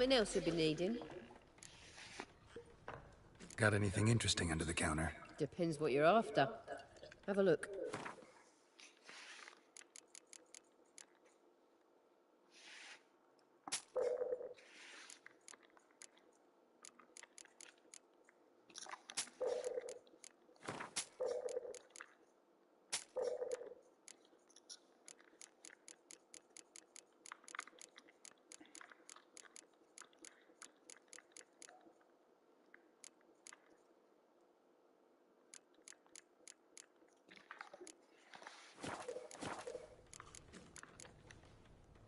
Something else you'll be needing? Got anything interesting under the counter? Depends what you're after. Have a look.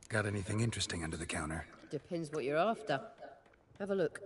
Got anything interesting under the counter? Depends what you're after. Have a look.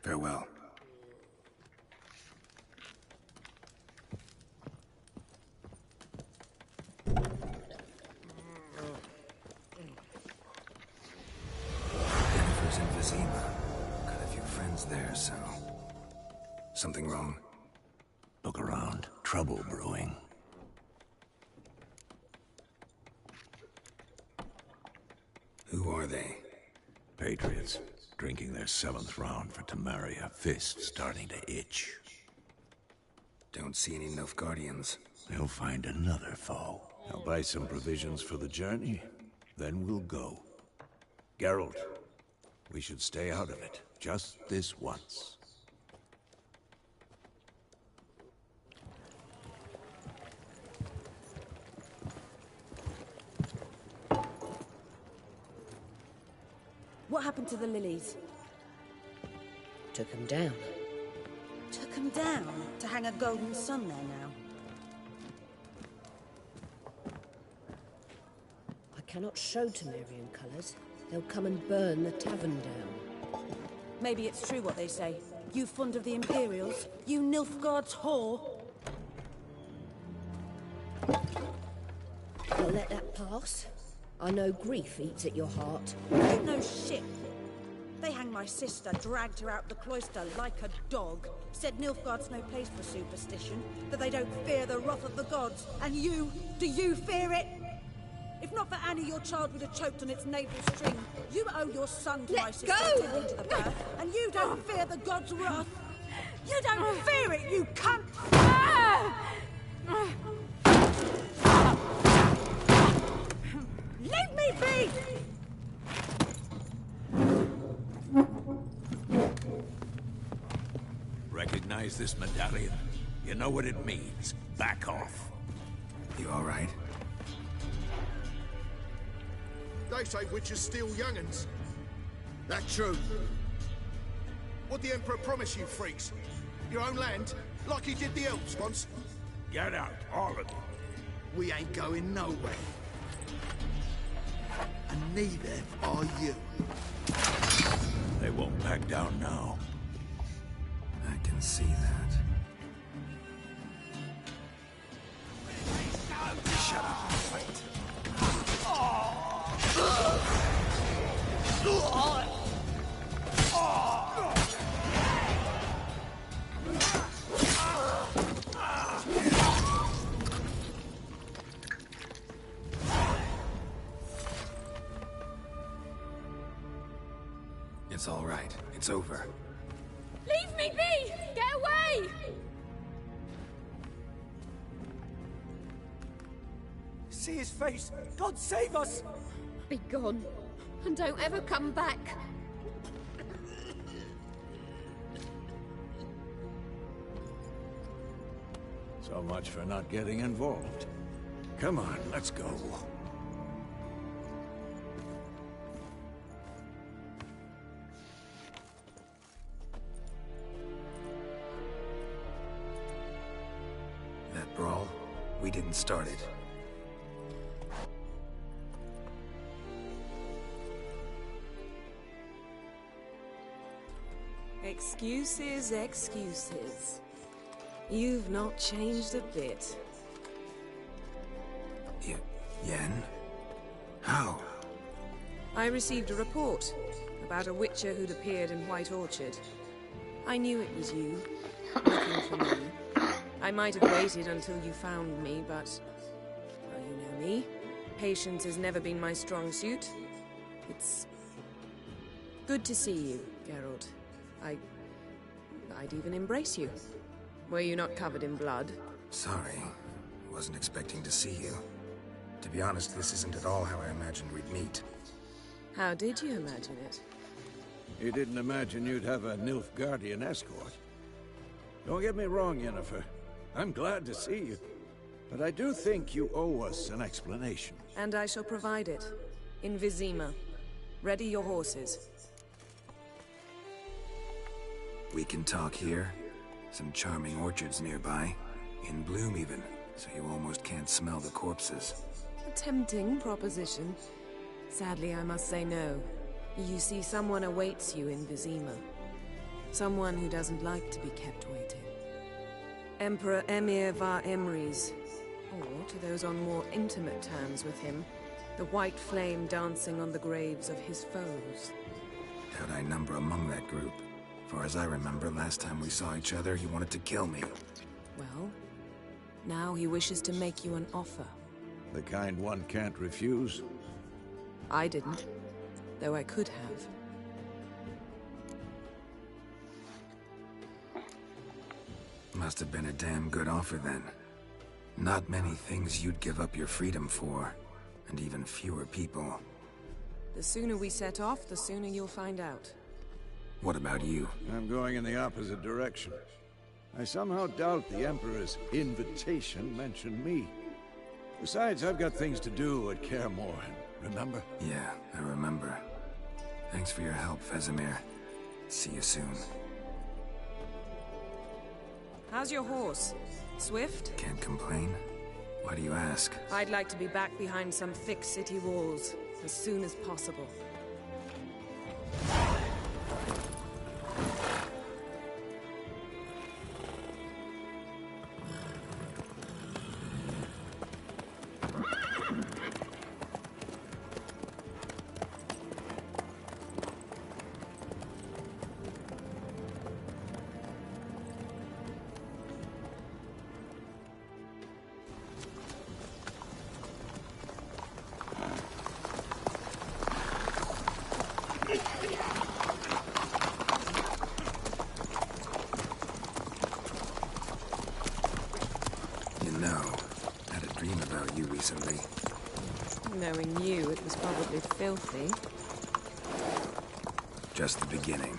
Farewell. Jennifer's in Vizima. Got a few friends there, so... Something wrong? Look around. Trouble brewing. Who are they? Patriots. Drinking their 7th round for Tamaria. Fist starting to itch. Don't see any Nilfgaardians. They'll find another foe. I'll buy some provisions for the journey. Then we'll go. Geralt, we should stay out of it. Just this once. What happened to the lilies? Took them down. Took them down? To hang a golden sun there now? I cannot show Temerian colours. They'll come and burn the tavern down. Maybe it's true what they say. You fond of the Imperials? You Nilfgaard's whore? I'll let that pass. I know grief eats at your heart. You know shit. They hanged my sister, dragged her out the cloister like a dog. Said Nilfgaard's no place for superstition, that they don't fear the wrath of the gods. And you, do you fear it? If not for Annie, your child would have choked on its navel string. You owe your son to my sister attending to the birth, and you don't fear the gods' wrath. You don't fear it, you cunt! Leave me be! Recognize this medallion? You know what it means. Back off. You all right? They say witches steal young'uns. That true? What'd the Emperor promise you, freaks? Your own land? Like he did the elves once? Get out, all of you. We ain't going nowhere. And neither are you. They won't back down now. I can see that. Shut up and fight. It's all right. It's over. Leave me be! Get away! See his face! God save us! Be gone, and don't ever come back. So much for not getting involved. Come on, let's go. We didn't start it. Excuses, excuses. You've not changed a bit. Yen? How? I received a report about a witcher who'd appeared in White Orchard. I knew it was you, looking for me. I might have waited until you found me, but... well, you know me. Patience has never been my strong suit. It's... good to see you, Geralt. I'd even embrace you. Were you not covered in blood? Sorry. Wasn't expecting to see you. To be honest, this isn't at all how I imagined we'd meet. How did you imagine it? You didn't imagine you'd have a Nilfgaardian escort. Don't get me wrong, Yennefer. I'm glad to see you. But I do think you owe us an explanation. And I shall provide it. In Vizima. Ready your horses. We can talk here. Some charming orchards nearby. In bloom even, so you almost can't smell the corpses. A tempting proposition. Sadly, I must say no. You see, someone awaits you in Vizima. Someone who doesn't like to be kept waiting. Emperor Emir var Emreis. Or, to those on more intimate terms with him, the white flame dancing on the graves of his foes. Doubt I number among that group. Far as I remember, last time we saw each other, he wanted to kill me. Well, now he wishes to make you an offer. The kind one can't refuse? I didn't, though I could have. Must have been a damn good offer then. Not many things you'd give up your freedom for, and even fewer people. The sooner we set off, the sooner you'll find out. What about you? I'm going in the opposite direction. I somehow doubt the Emperor's invitation mentioned me. Besides, I've got things to do at Kaer Morhen, remember? Yeah, I remember. Thanks for your help, Vesemir. See you soon. How's your horse? Swift? Can't complain. Why do you ask? I'd like to be back behind some thick city walls as soon as possible. Recently. Knowing you, it was probably filthy. Just the beginning.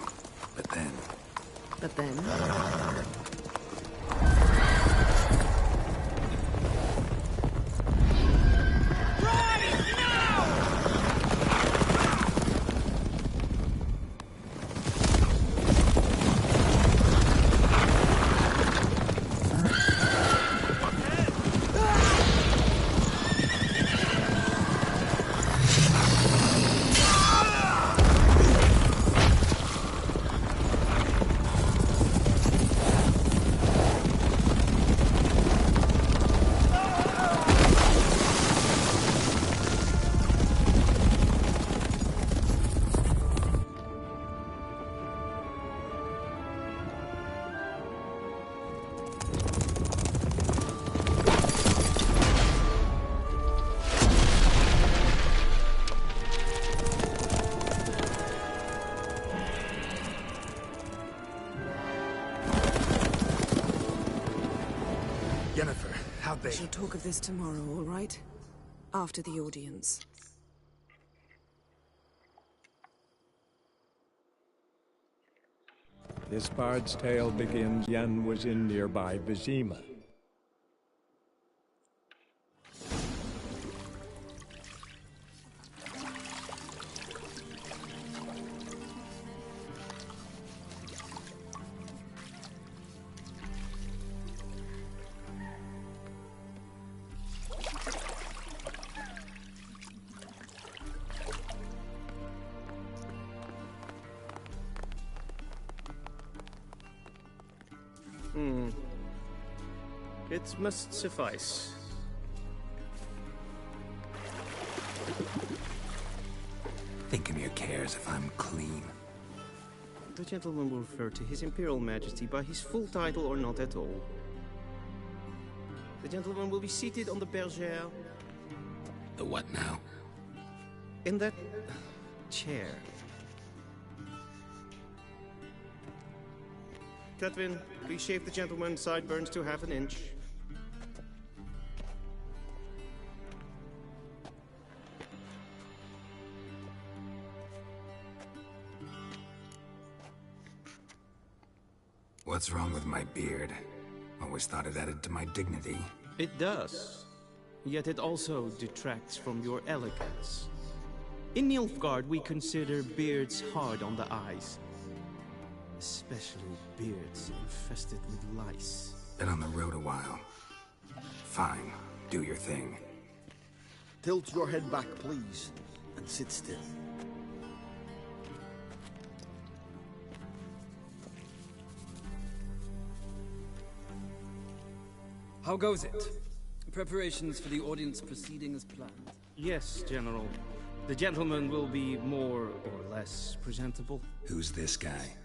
But then... But then? Yennefer, how'd they... We shall talk of this tomorrow, all right? After the audience. This bard's tale begins Yen was in nearby Vizima. It must suffice. Thinkamere cares if I'm clean. The gentleman will refer to His Imperial Majesty by his full title or not at all. The gentleman will be seated on the bergère. The what now? In that chair. Catwin, please shave the gentleman's sideburns to half an inch. What's wrong with my beard? Always thought it added to my dignity. It does. Yet it also detracts from your elegance. In Nilfgaard, we consider beards hard on the eyes. Especially beards infested with lice. Been on the road a while. Fine, do your thing. Tilt your head back, please, and sit still. How goes it? Preparations for the audience proceeding as planned? Yes, General. The gentleman will be more or less presentable. Who's this guy?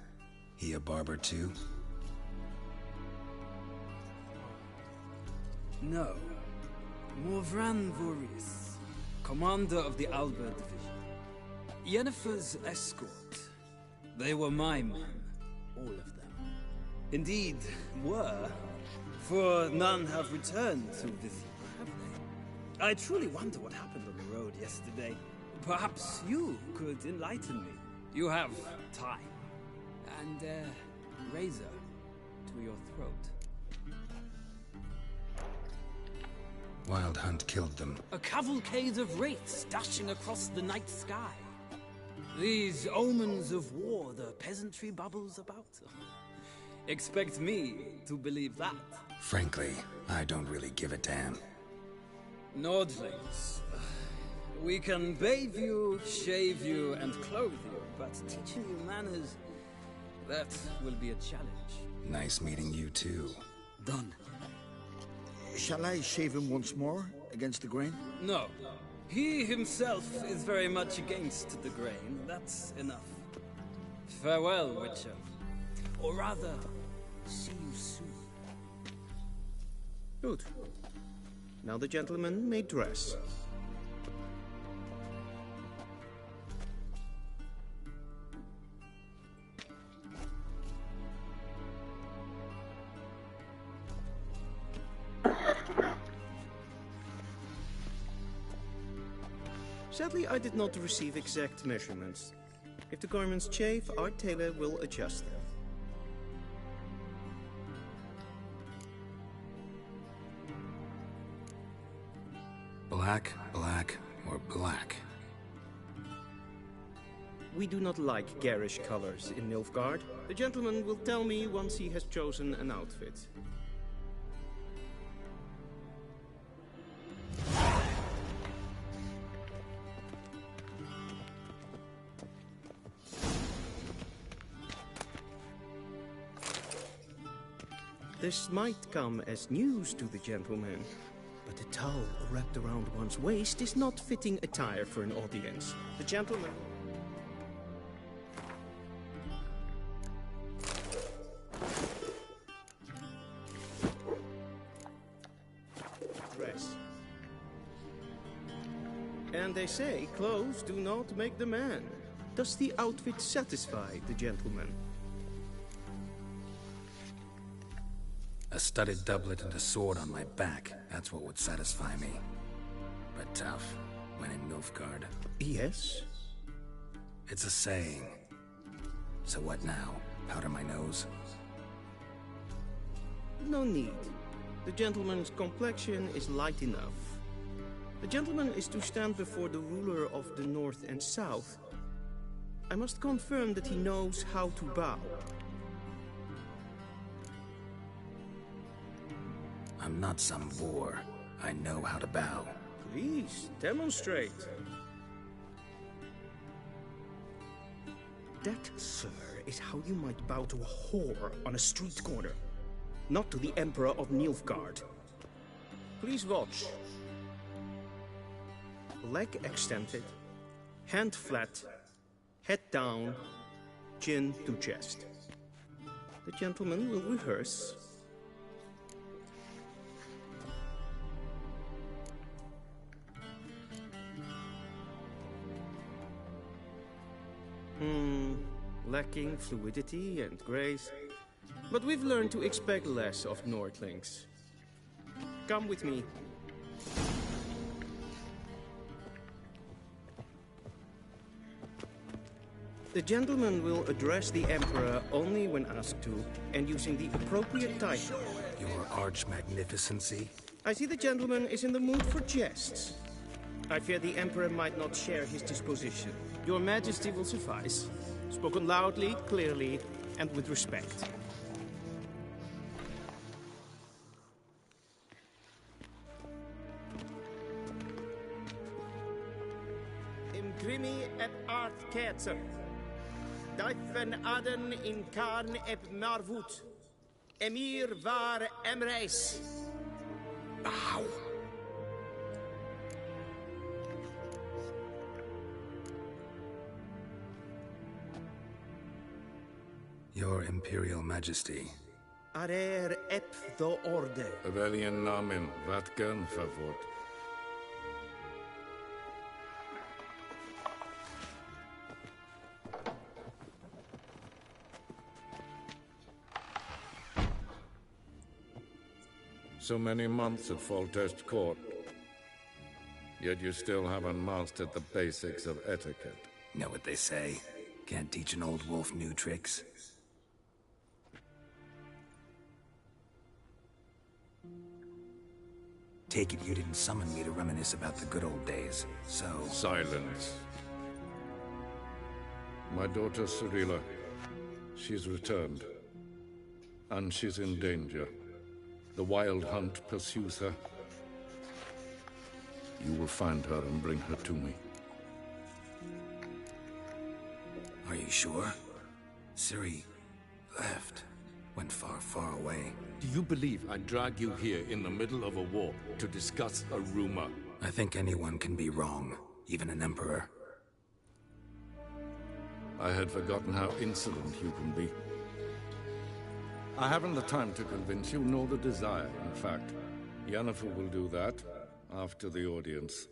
He a barber too? No. Morvran Voorhis, commander of the Alba Division. Yennefer's escort. They were my men, all of them. Indeed, were. For none have returned to Vizima, have they? I truly wonder what happened on the road yesterday. Perhaps you could enlighten me. You have time. And razor to your throat. Wild Hunt killed them. A cavalcade of wraiths dashing across the night sky. These omens of war the peasantry bubbles about. Expect me to believe that. Frankly, I don't really give a damn. Nordlings. We can bathe you, shave you, and clothe you, but teaching you manners, that will be a challenge. Nice meeting you too. Done. Shall I shave him once more, against the grain? No. He himself is very much against the grain. That's enough. Farewell, Witcher. Or rather, see you soon. Good. Now the gentleman may dress. Sadly, I did not receive exact measurements. If the garments chafe, our tailor will adjust them. Black, black, or black? We do not like garish colors in Nilfgaard. The gentleman will tell me once he has chosen an outfit. This might come as news to the gentleman, but a towel wrapped around one's waist is not fitting attire for an audience. The gentleman... Dress. And they say clothes do not make the man. Does the outfit satisfy the gentleman? A studded doublet and a sword on my back. That's what would satisfy me. But tough, when in Nilfgaard. Yes? It's a saying. So what now? Powder my nose? No need. The gentleman's complexion is light enough. The gentleman is to stand before the ruler of the North and South. I must confirm that he knows how to bow. I'm not some boor. I know how to bow. Please, demonstrate. That, sir, is how you might bow to a whore on a street corner. not to the Emperor of Nilfgaard. Please watch. Leg extended, hand flat, head down, chin to chest. The gentleman will rehearse. Lacking fluidity and grace. But we've learned to expect less of Nordlings. Come with me. The gentleman will address the Emperor only when asked to, and using the appropriate title. Your Arch-Magnificency? I see the gentleman is in the mood for jests. I fear the Emperor might not share his disposition. Your Majesty will suffice. Spoken loudly, clearly, and with respect. Imgrimi et art ketzer. Dijven aden in karn eb marvut. Emir var emreis. Ow. Your Imperial Majesty. Arer ep do orde. Rebellion namen, Vatkan favort. So many months at Foltest Court, yet you still haven't mastered the basics of etiquette. Know what they say? Can't teach an old wolf new tricks. Take it you didn't summon me to reminisce about the good old days, so... Silence. My daughter Cirilla, she's returned. And she's in danger. The Wild Hunt pursues her. You will find her and bring her to me. Are you sure? Ciri left. Went far, far away. Do you believe I drag you here in the middle of a war to discuss a rumor? I think anyone can be wrong, even an emperor. I had forgotten how insolent you can be. I haven't the time to convince you, nor the desire, in fact. Yennefer will do that after the audience.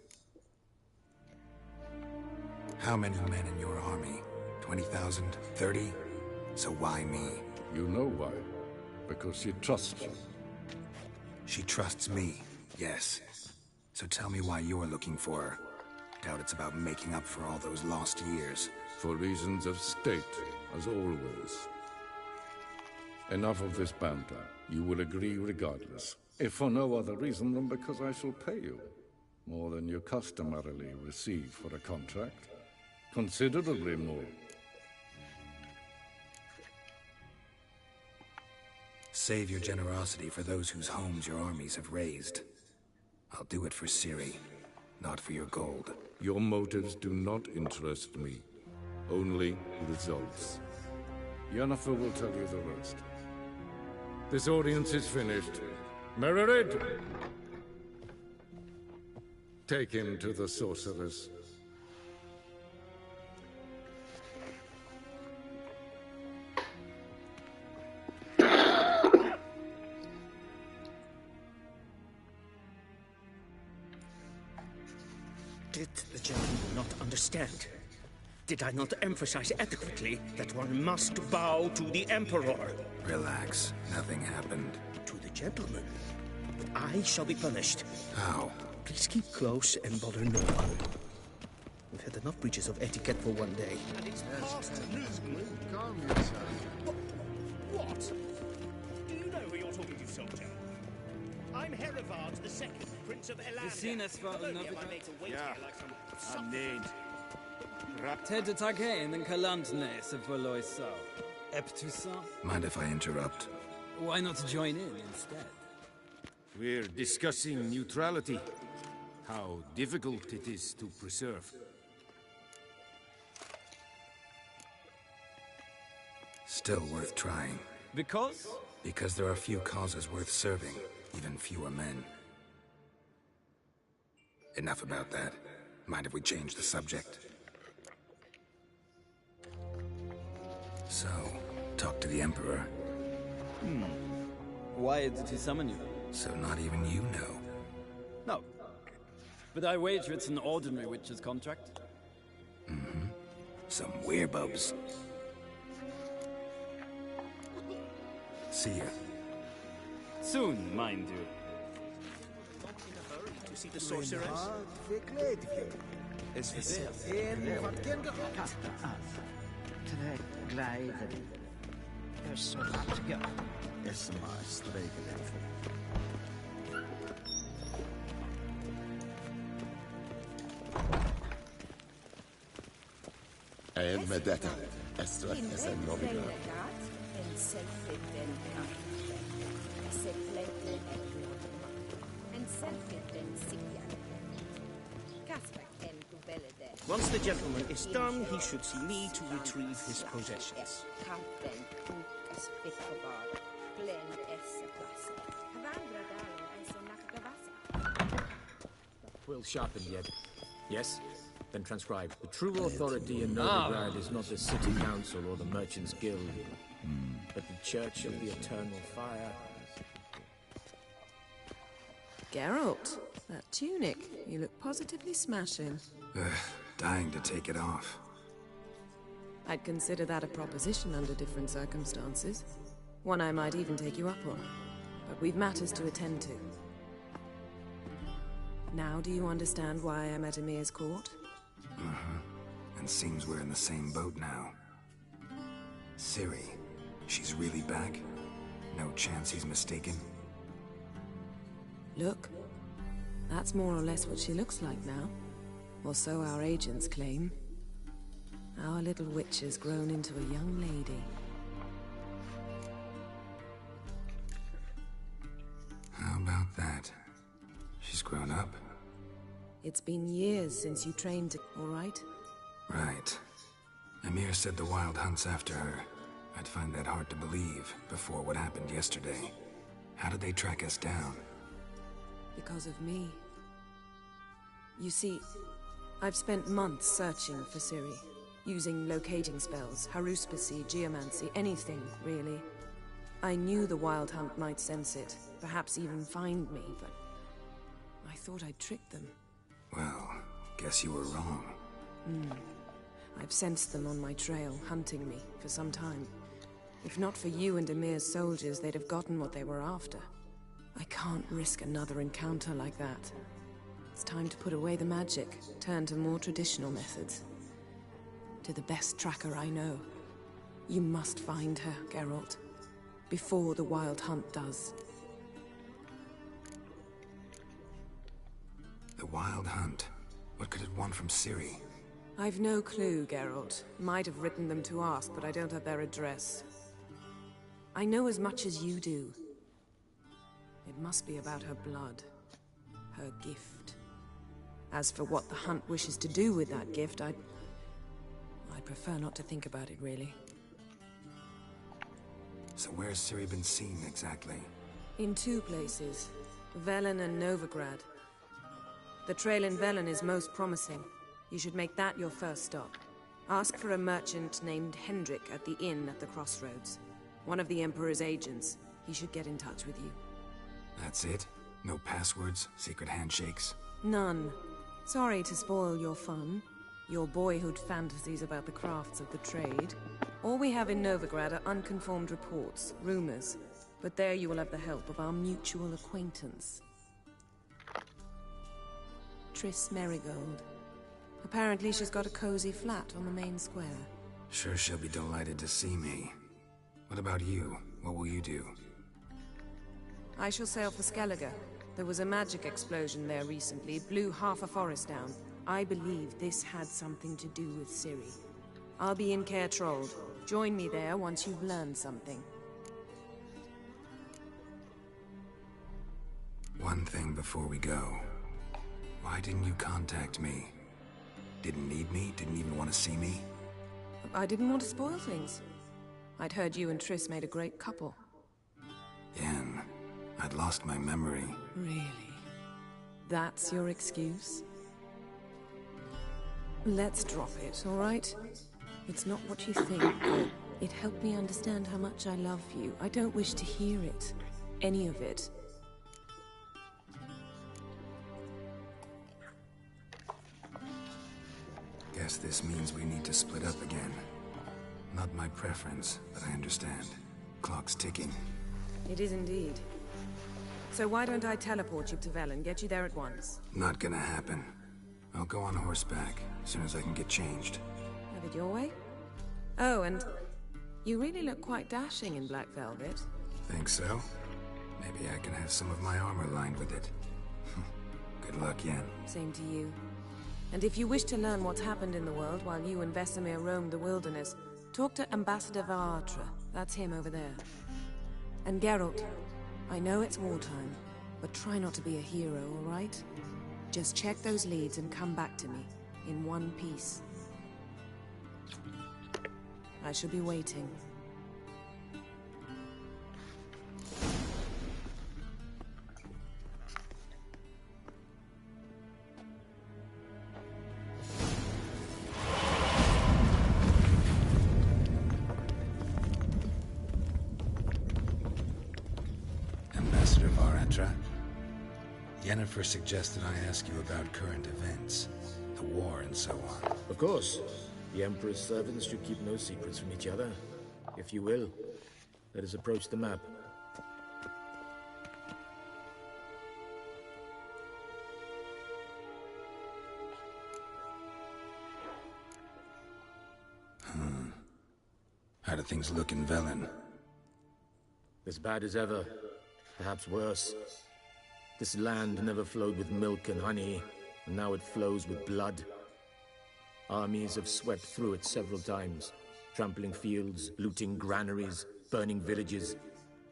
How many men in your army? 20,000? 30? So why me? You know why. Because she trusts you. She trusts me, yes. So tell me why you're looking for her. Doubt it's about making up for all those lost years. For reasons of state, as always. Enough of this banter. You will agree regardless. If for no other reason than because I shall pay you. More than you customarily receive for a contract. Considerably more. Save your generosity for those whose homes your armies have razed. I'll do it for Ciri, not for your gold. Your motives do not interest me. Only results. Yennefer will tell you the rest. This audience is finished. Mererid! Take him to the sorceress. Did the gentleman not understand? Did I not emphasize adequately that one must bow to the Emperor? Relax. Nothing happened. To the gentleman. But I shall be punished. How? Please keep close and bother no one. We've had enough breaches of etiquette for one day. Calm yourself. What? Do you know who you're talking to, soldier? I'm Herivard II, Prince of Elandia. Gesines war I'm named. Ted Tagein and Kalantne se Voloisau. Eptusa? Mind if I interrupt? Why not join in instead? We're discussing neutrality. How difficult it is to preserve. Still worth trying. Because Because there are few causes worth serving, even fewer men. Enough about that. Mind if we change the subject? So, talk to the Emperor. Why did he summon you? So not even you know. No. But I wager it's an ordinary witch's contract. Mm-hmm. Some werebubs. See ya. Soon, mind you. To see the sorceress? En med detta, Estrat är en Novigrad. Once the gentleman is done, he should see me to retrieve his possessions. Will sharpen yet. Yes? Then transcribe. The true authority in Novigrad is not the city council or the merchants' guild, but the Church of the Eternal Fire. Geralt, that tunic. You look positively smashing. Dying to take it off. I'd consider that a proposition under different circumstances. One I might even take you up on. But we've matters to attend to. Now do you understand why I'm at Emir's court? And seems we're in the same boat now. Ciri, she's really back? No chance he's mistaken? Look, that's more or less what she looks like now. Or so our agents claim. Our little witch has grown into a young lady. How about that? She's grown up? It's been years since you trained to, all right? Right. Emir said the Wild Hunt's after her. I'd find that hard to believe before what happened yesterday. How did they track us down? Because of me. You see, I've spent months searching for Ciri, using locating spells, haruspicy, geomancy, anything, really. I knew the Wild Hunt might sense it, perhaps even find me, but I thought I'd tricked them. Well, guess you were wrong. I've sensed them on my trail, hunting me, for some time. If not for you and Emir's soldiers, they'd have gotten what they were after. I can't risk another encounter like that. It's time to put away the magic, turn to more traditional methods. To the best tracker I know. You must find her, Geralt. Before the Wild Hunt does. The Wild Hunt? What could it want from Ciri? I've no clue, Geralt. Might have written them to ask, but I don't have their address. I know as much as you do. It must be about her blood. Her gift. As for what the Hunt wishes to do with that gift, I'd prefer not to think about it, really. So where's Ciri been seen, exactly? In two places. Velen and Novigrad. The trail in Velen is most promising. You should make that your first stop. Ask for a merchant named Hendrik at the inn at the crossroads. One of the Emperor's agents. He should get in touch with you. That's it? No passwords, secret handshakes? None. Sorry to spoil your fun. Your boyhood fantasies about the crafts of the trade. All we have in Novigrad are unconfirmed reports, rumors. But there you will have the help of our mutual acquaintance. Triss Merigold. Apparently she's got a cozy flat on the main square. Sure she'll be delighted to see me. What about you? What will you do? I shall sail for Skellige. There was a magic explosion there recently, blew half a forest down. I believe this had something to do with Ciri. I'll be in Caer Trolde. Join me there once you've learned something. One thing before we go. Why didn't you contact me? Didn't need me? Didn't even want to see me? I didn't want to spoil things. I'd heard you and Triss made a great couple. I'd lost my memory. Really? That's your excuse? Let's drop it, all right? It's not what you think, but it helped me understand how much I love you. I don't wish to hear it. Any of it. Guess this means we need to split up again. Not my preference, but I understand. Clock's ticking. It is indeed. So why don't I teleport you to Velen, get you there at once? Not gonna happen. I'll go on horseback, as soon as I can get changed. Have it your way? Oh, and you really look quite dashing in black velvet. Think so? Maybe I can have some of my armor lined with it. Good luck, Yen. Same to you. And if you wish to learn what's happened in the world while you and Vesemir roamed the wilderness, talk to Ambassador Varatra. That's him over there. And Geralt, I know it's wartime, but try not to be a hero, all right? Just check those leads and come back to me, in one piece. I shall be waiting. Ambassador Varatra, Yennefer suggested I ask you about current events, the war and so on. Of course. The Emperor's servants should keep no secrets from each other. If you will, let us approach the map. How do things look in Velen? As bad as ever. Perhaps worse. This land never flowed with milk and honey, and now it flows with blood. Armies have swept through it several times, trampling fields, looting granaries, burning villages.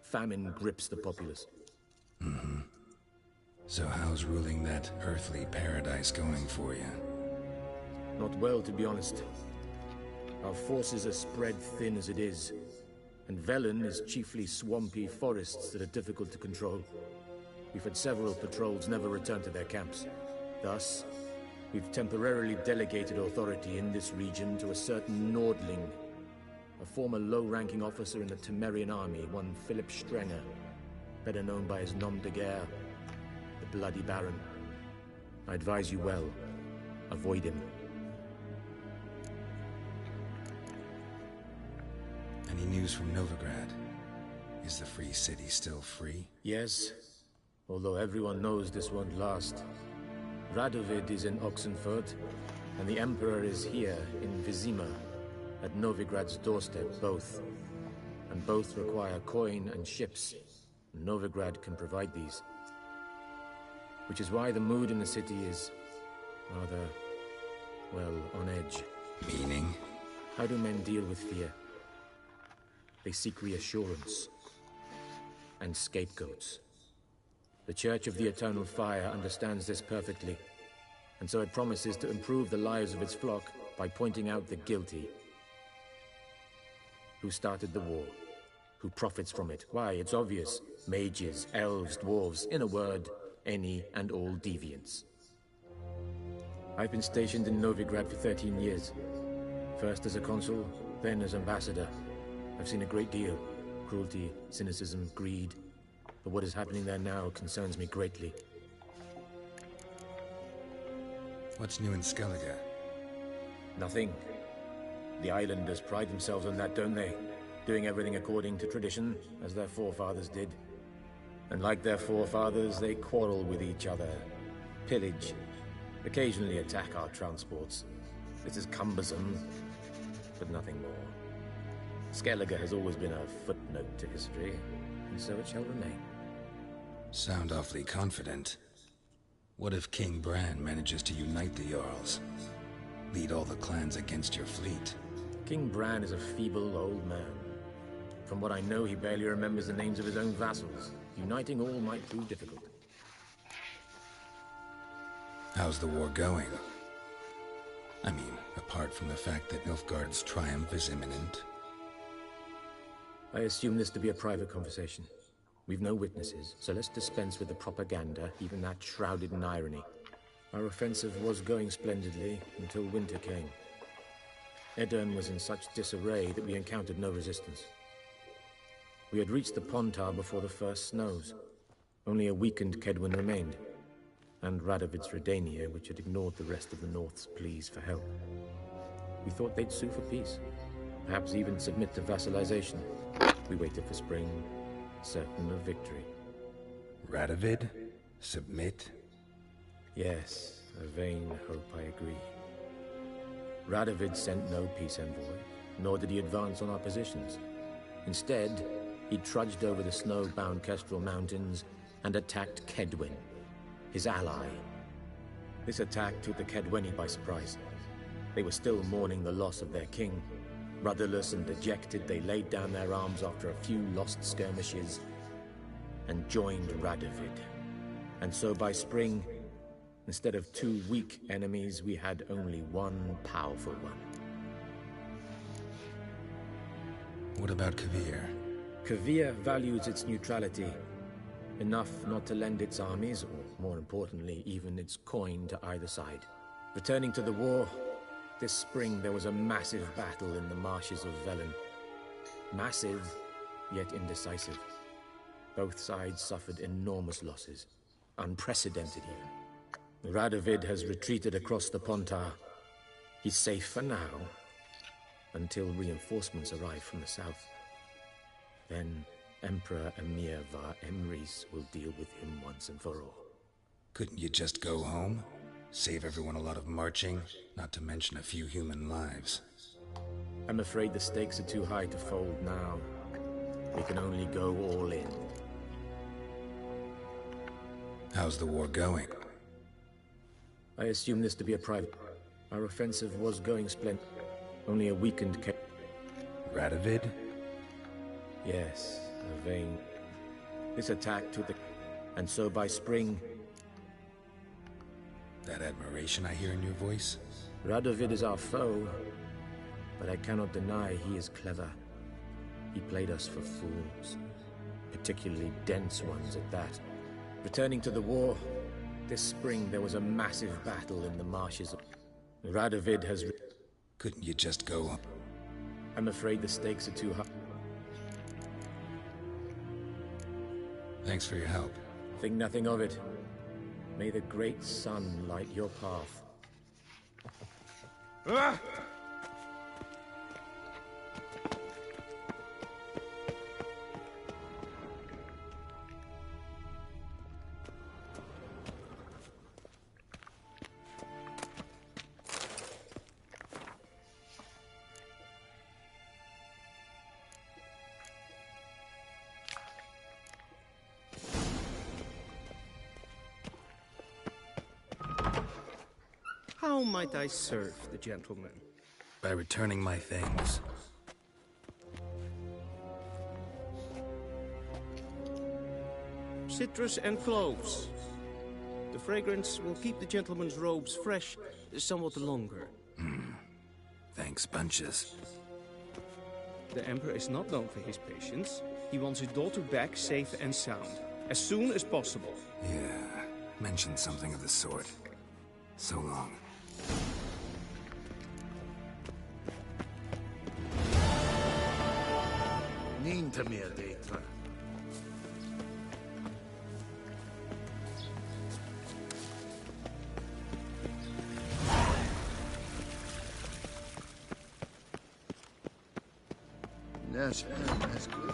Famine grips the populace. So how's ruling that earthly paradise going for you? Not well, to be honest. Our forces are spread thin as it is, and Velen is chiefly swampy forests that are difficult to control. We've had several patrols never return to their camps. Thus, we've temporarily delegated authority in this region to a certain Nordling, a former low-ranking officer in the Temerian army, one Philip Strenger, better known by his nom de guerre, the Bloody Baron. I advise you well. Avoid him. Any news from Novigrad? Is the Free City still free? Yes, although everyone knows this won't last. Radovid is in Oxenfurt, and the Emperor is here in Vizima, at Novigrad's doorstep, both. And both require coin and ships. Novigrad can provide these. Which is why the mood in the city is rather, well, on edge. Meaning? How do men deal with fear? They seek reassurance and scapegoats. The Church of the Eternal Fire understands this perfectly, and so it promises to improve the lives of its flock by pointing out the guilty. Who started the war? Who profits from it? Why, it's obvious. Mages, elves, dwarves, in a word, any and all deviants. I've been stationed in Novigrad for 13 years. First as a consul, then as ambassador. I've seen a great deal. Cruelty, cynicism, greed. But what is happening there now concerns me greatly. What's new in Skellige? Nothing. The islanders pride themselves on that, don't they? Doing everything according to tradition, as their forefathers did. And like their forefathers, they quarrel with each other, pillage, occasionally attack our transports. This is cumbersome, but nothing more. Skellige has always been a footnote to history, and so it shall remain. Sound awfully confident. What if King Bran manages to unite the Jarls? Lead all the clans against your fleet? King Bran is a feeble old man. From what I know, he barely remembers the names of his own vassals. Uniting all might prove difficult. How's the war going? I mean, apart from the fact that Nilfgaard's triumph is imminent. I assume this to be a private conversation. We've no witnesses, so let's dispense with the propaganda, even that shrouded in irony. Our offensive was going splendidly until winter came. Edirn was in such disarray that we encountered no resistance. We had reached the Pontar before the first snows. Only a weakened Kedwen remained, and Radovid's Redania, which had ignored the rest of the North's pleas for help. We thought they'd sue for peace, perhaps even submit to vassalization. We waited for spring, certain of victory. Radovid? Submit? Yes, a vain hope, I agree. Radovid sent no peace envoy, nor did he advance on our positions. Instead, he trudged over the snow-bound Kestrel Mountains and attacked Kedwen, his ally. This attack took the Kedweni by surprise. They were still mourning the loss of their king. Rudderless and dejected, they laid down their arms after a few lost skirmishes and joined Radovid. And so by spring, instead of 2 weak enemies, we had only 1 powerful one. What about Kavir? Kavir values its neutrality, enough not to lend its armies, or more importantly, even its coin to either side. Returning to the war, this spring there was a massive battle in the marshes of Velen. Massive, yet indecisive. Both sides suffered enormous losses, unprecedented even. Radovid has retreated across the Pontar. He's safe for now, until reinforcements arrive from the south. Then Emperor Emir Var Emrys will deal with him once and for all. Couldn't you just go home? Save everyone a lot of marching, not to mention a few human lives. I'm afraid the stakes are too high to fold now. We can only go all in. How's the war going? I assume this to be a private. Our offensive was going splendid. Only a weakened Radovid? Yes, a vain. This attack took the... And so by spring... That admiration I hear in your voice? Radovid is our foe, but I cannot deny he is clever. He played us for fools, particularly dense ones at that. Returning to the war, this spring there was a massive battle in the marshes of... Radovid has... Couldn't you just go? I'm afraid the stakes are too high. Thanks for your help. Think nothing of it. May the great sun light your path. Ah! How might I serve the gentleman? By returning my things. Citrus and cloves. The fragrance will keep the gentleman's robes fresh somewhat longer. Thanks, bunches. The Emperor is not known for his patience. He wants his daughter back safe and sound, as soon as possible. Yeah, mentioned something of the sort. So long. Niente mehr d'être. That's good.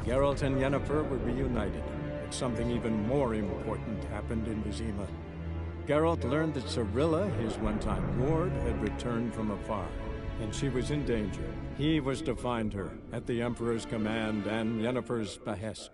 Geralt and Yennefer were reunited, but something even more important happened in Vizima. Geralt learned that Cirilla, his one-time ward, had returned from afar, and she was in danger. He was to find her, at the Emperor's command and Yennefer's behest.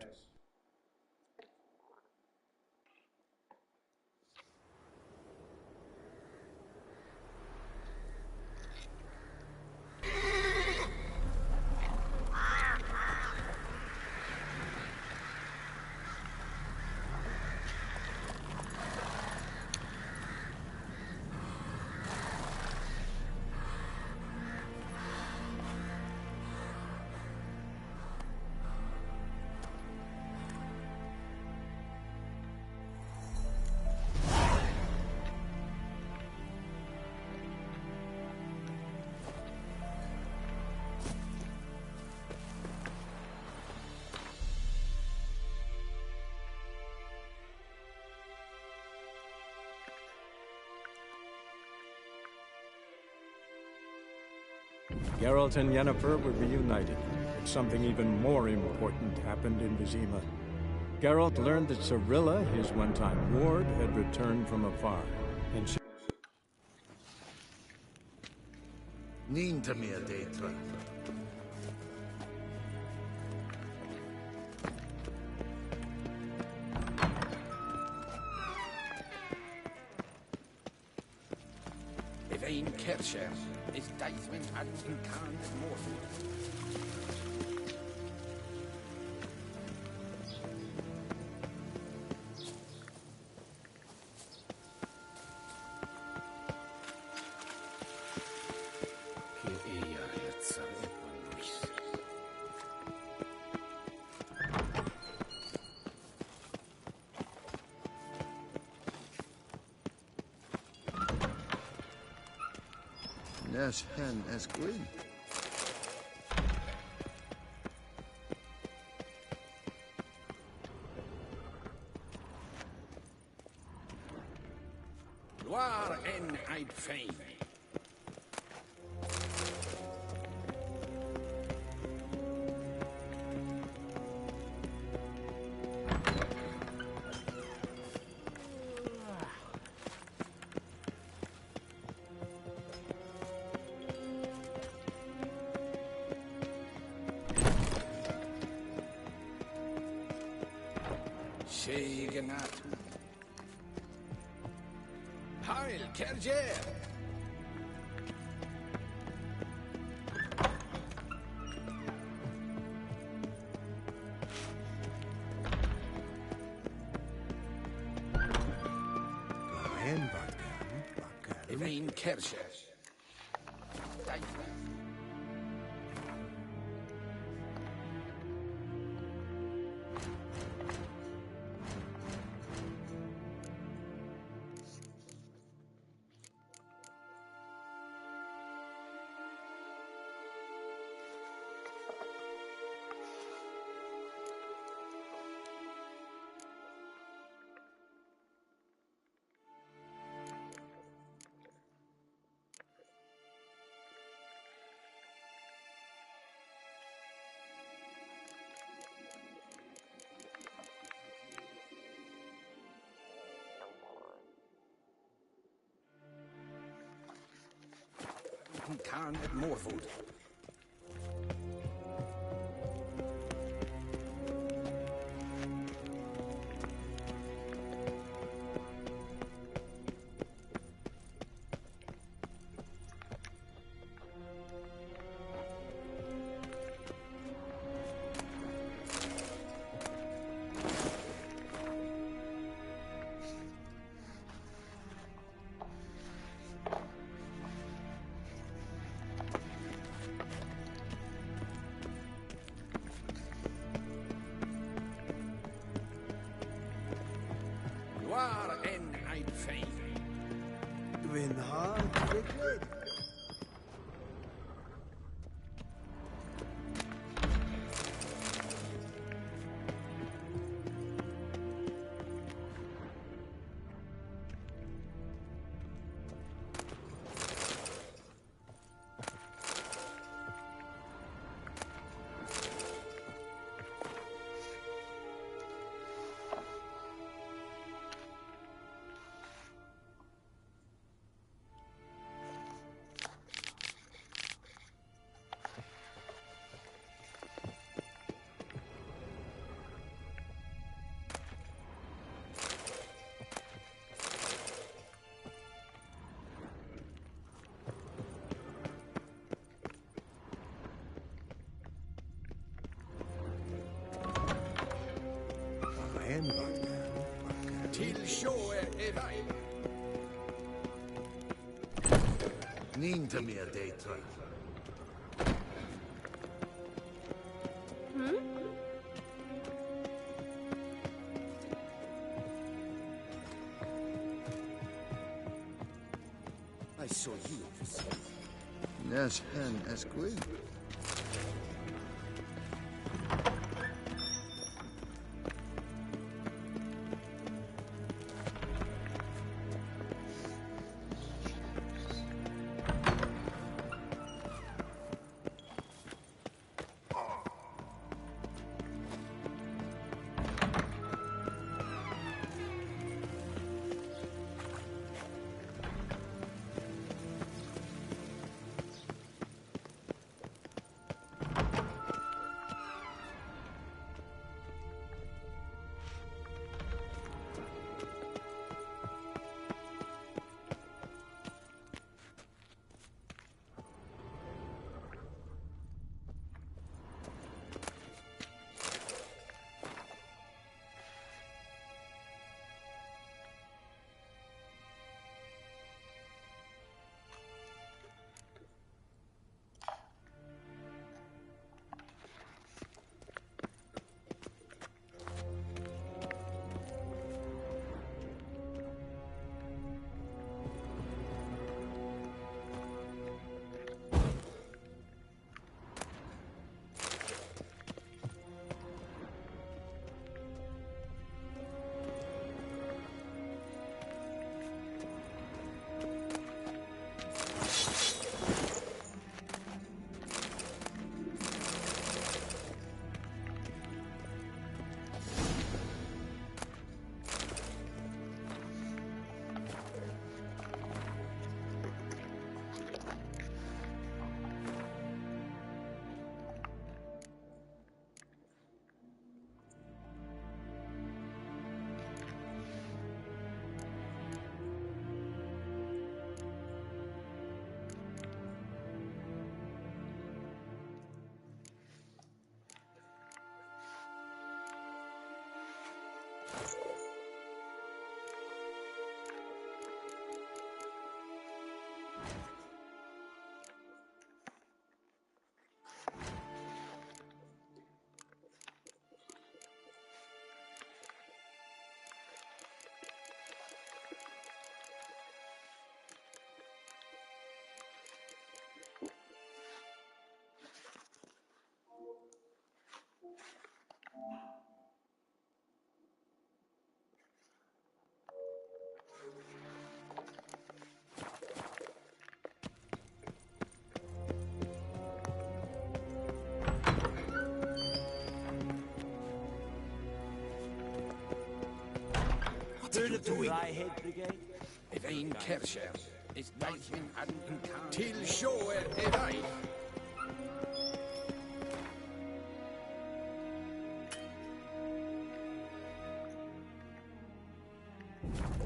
Geralt and Yennefer were reunited, but something even more important happened in Vizima. Geralt learned that Cirilla, his one-time ward, had returned from afar, and she... Ninta mea detra. Evain Kersher is Deithman Admin Khan Morphle. Nash hen as green. Loire en Eid Fein. Sheganat. Heil Kerjer. Evain Kerjer. Khan at Morfoot. Loire en Eid Fein. Win hard, quickly. Tillsjå er vei. Ninte mer data. I saw you overseas. Nas hen as Gwyn. Heard of the Ryehead Brigade? Evain Kersher is Deichman and Tillsjå er vei.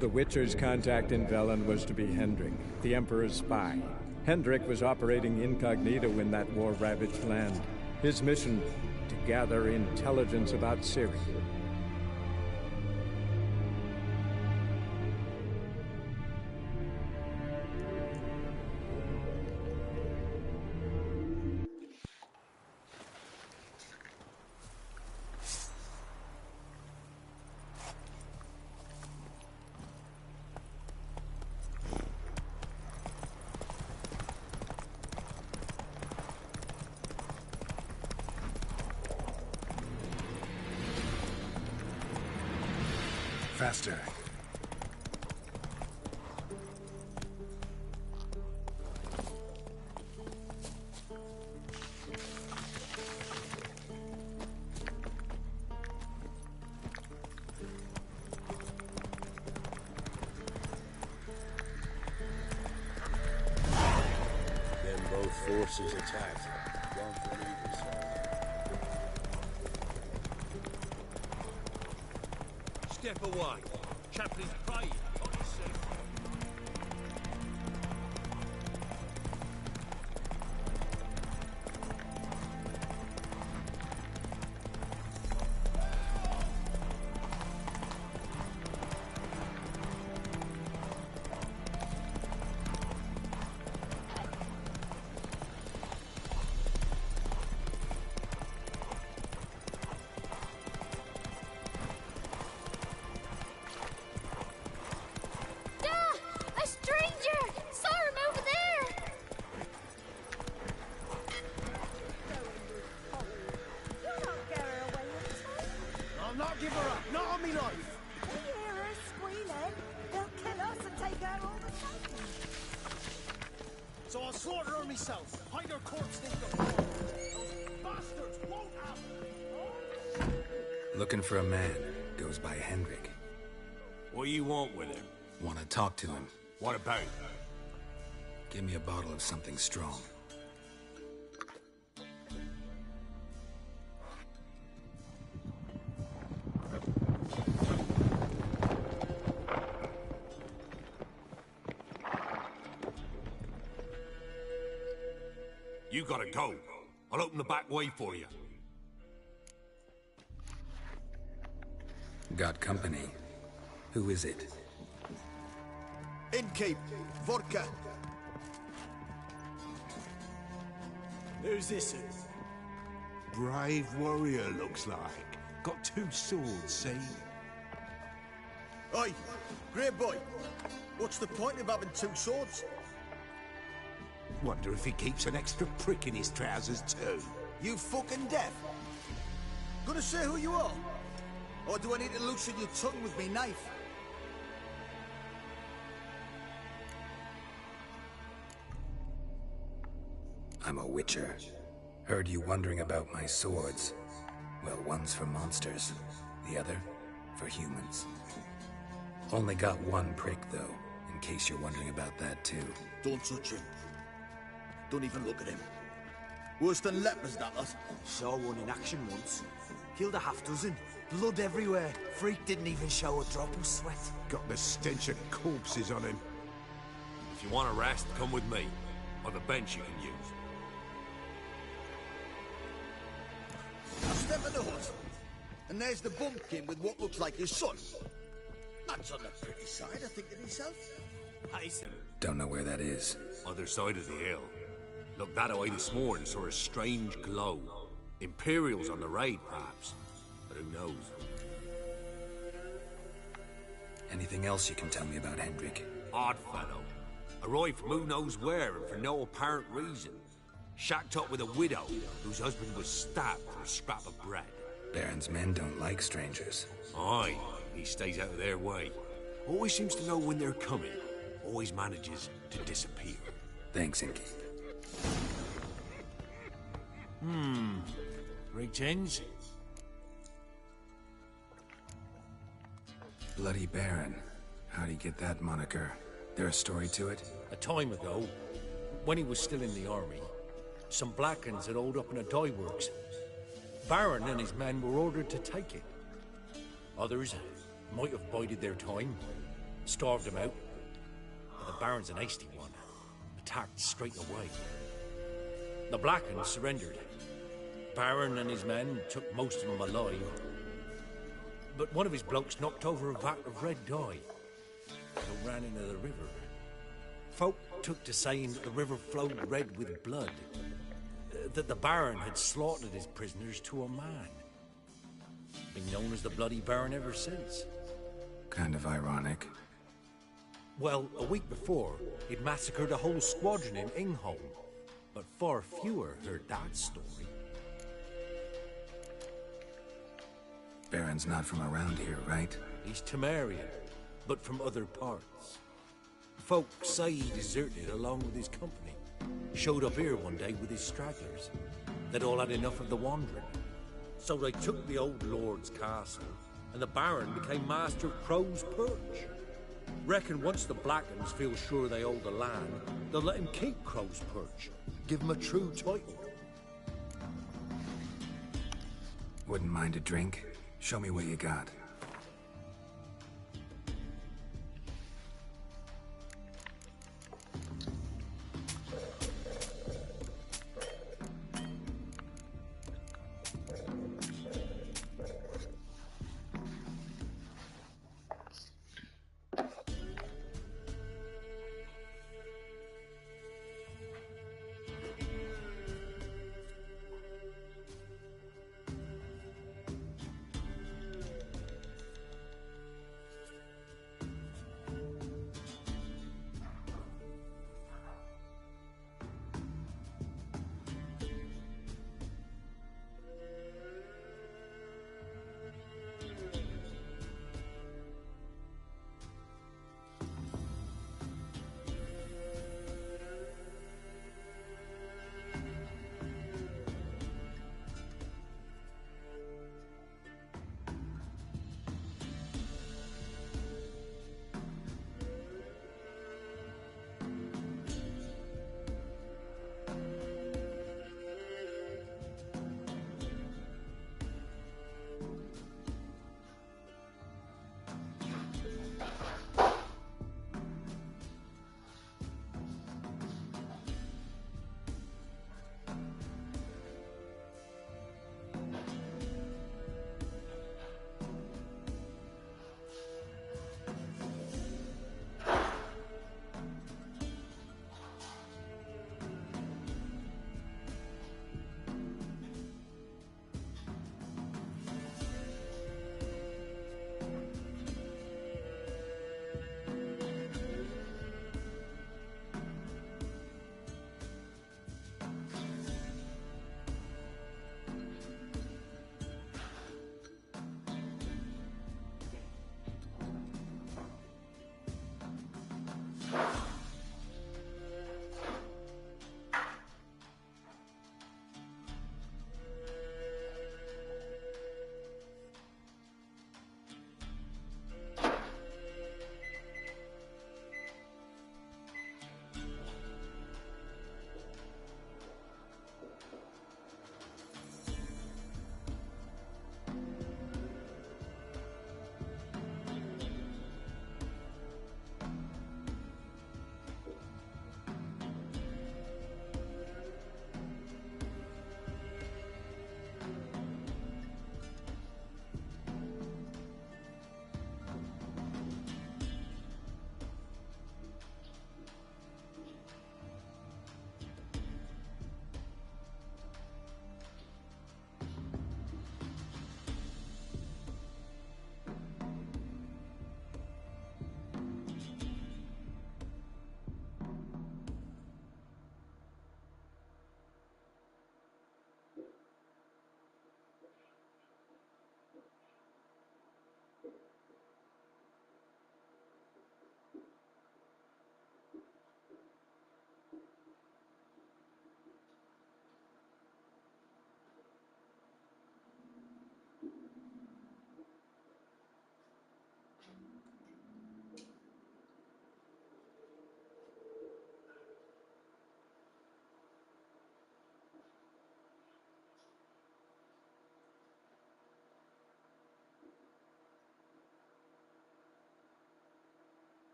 The Witcher's contact in Velen was to be Hendrik, the Emperor's spy. Hendrik was operating incognito in that war-ravaged land. His mission, to gather intelligence about Ciri. Faster. Then both forces attacked. One from either side. Step away. Chaplin's praying on his safety. Not give her up. Not on me life. You hear her squealing? They'll kill us and take her all the same. So I'll slaughter her myself. Hide her corpse in the floor. Bastards won't have. Looking for a man. Goes by Hendrik. What do you want with him? Want to talk to him. What about? Give me a bottle of something strong. You gotta go. I'll open the back way for you. Got company. Who is it? Innkeep, vodka. Who's this? Brave warrior, looks like. Got 2 swords, see? Oi, great boy. What's the point of having 2 swords? Wonder if he keeps an extra prick in his trousers too. You fucking deaf? Gonna say who you are? Or do I need to loosen your tongue with me knife? I'm a witcher. Heard you wondering about my swords. Well, one's for monsters, the other for humans. Only got 1 prick, though, in case you're wondering about that, too. Don't touch him. Don't even look at him. Worse than lepers, that lot. Saw one in action once. Killed a half-dozen. Blood everywhere. Freak didn't even show a drop of sweat. Got the stench of corpses on him. If you want a rest, come with me. Or the bench you can use. Now step in the hut. And there's the bumpkin with what looks like his son. That's on the pretty side, I think to himself. Don't know where that is. Other side of the hill. Looked that away this morning, saw a strange glow. Imperials on the raid, perhaps. But who knows? Anything else you can tell me about Hendrik? Odd fellow. Arrived from who knows where and for no apparent reason. Shacked up with a widow whose husband was stabbed for a scrap of bread. Baron's men don't like strangers. Aye, he stays out of their way. Always seems to know when they're coming. Always manages to disappear. Thanks, Inky. Greetings. Bloody Baron. How'd he get that moniker? There a story to it? A time ago, when he was still in the army, some Blackens had holed up in a dye works. Baron and his men were ordered to take it. Others might have bided their time, starved him out. But the Baron's an hasty one. Attacked straight away. The Blackens surrendered. Baron and his men took most of them alive. But one of his blokes knocked over a vat of red dye. It ran into the river. Folk took to saying that the river flowed red with blood. That the Baron had slaughtered his prisoners to a man. Been known as the Bloody Baron ever since. Kind of ironic. Well, a week before, he'd massacred a whole squadron in Ingholm. But far fewer heard that story. Baron's not from around here, right? He's Temerian, but from other parts. Folk say he deserted along with his company. Showed up here one day with his stragglers. They'd all had enough of the wandering. So they took the old lord's castle, and the Baron became master of Crow's Perch. Reckon once the Blackens feel sure they hold the land, they'll let him keep Crow's Perch. Give him a true title. Wouldn't mind a drink. Show me what you got.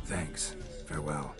Thanks. Farewell.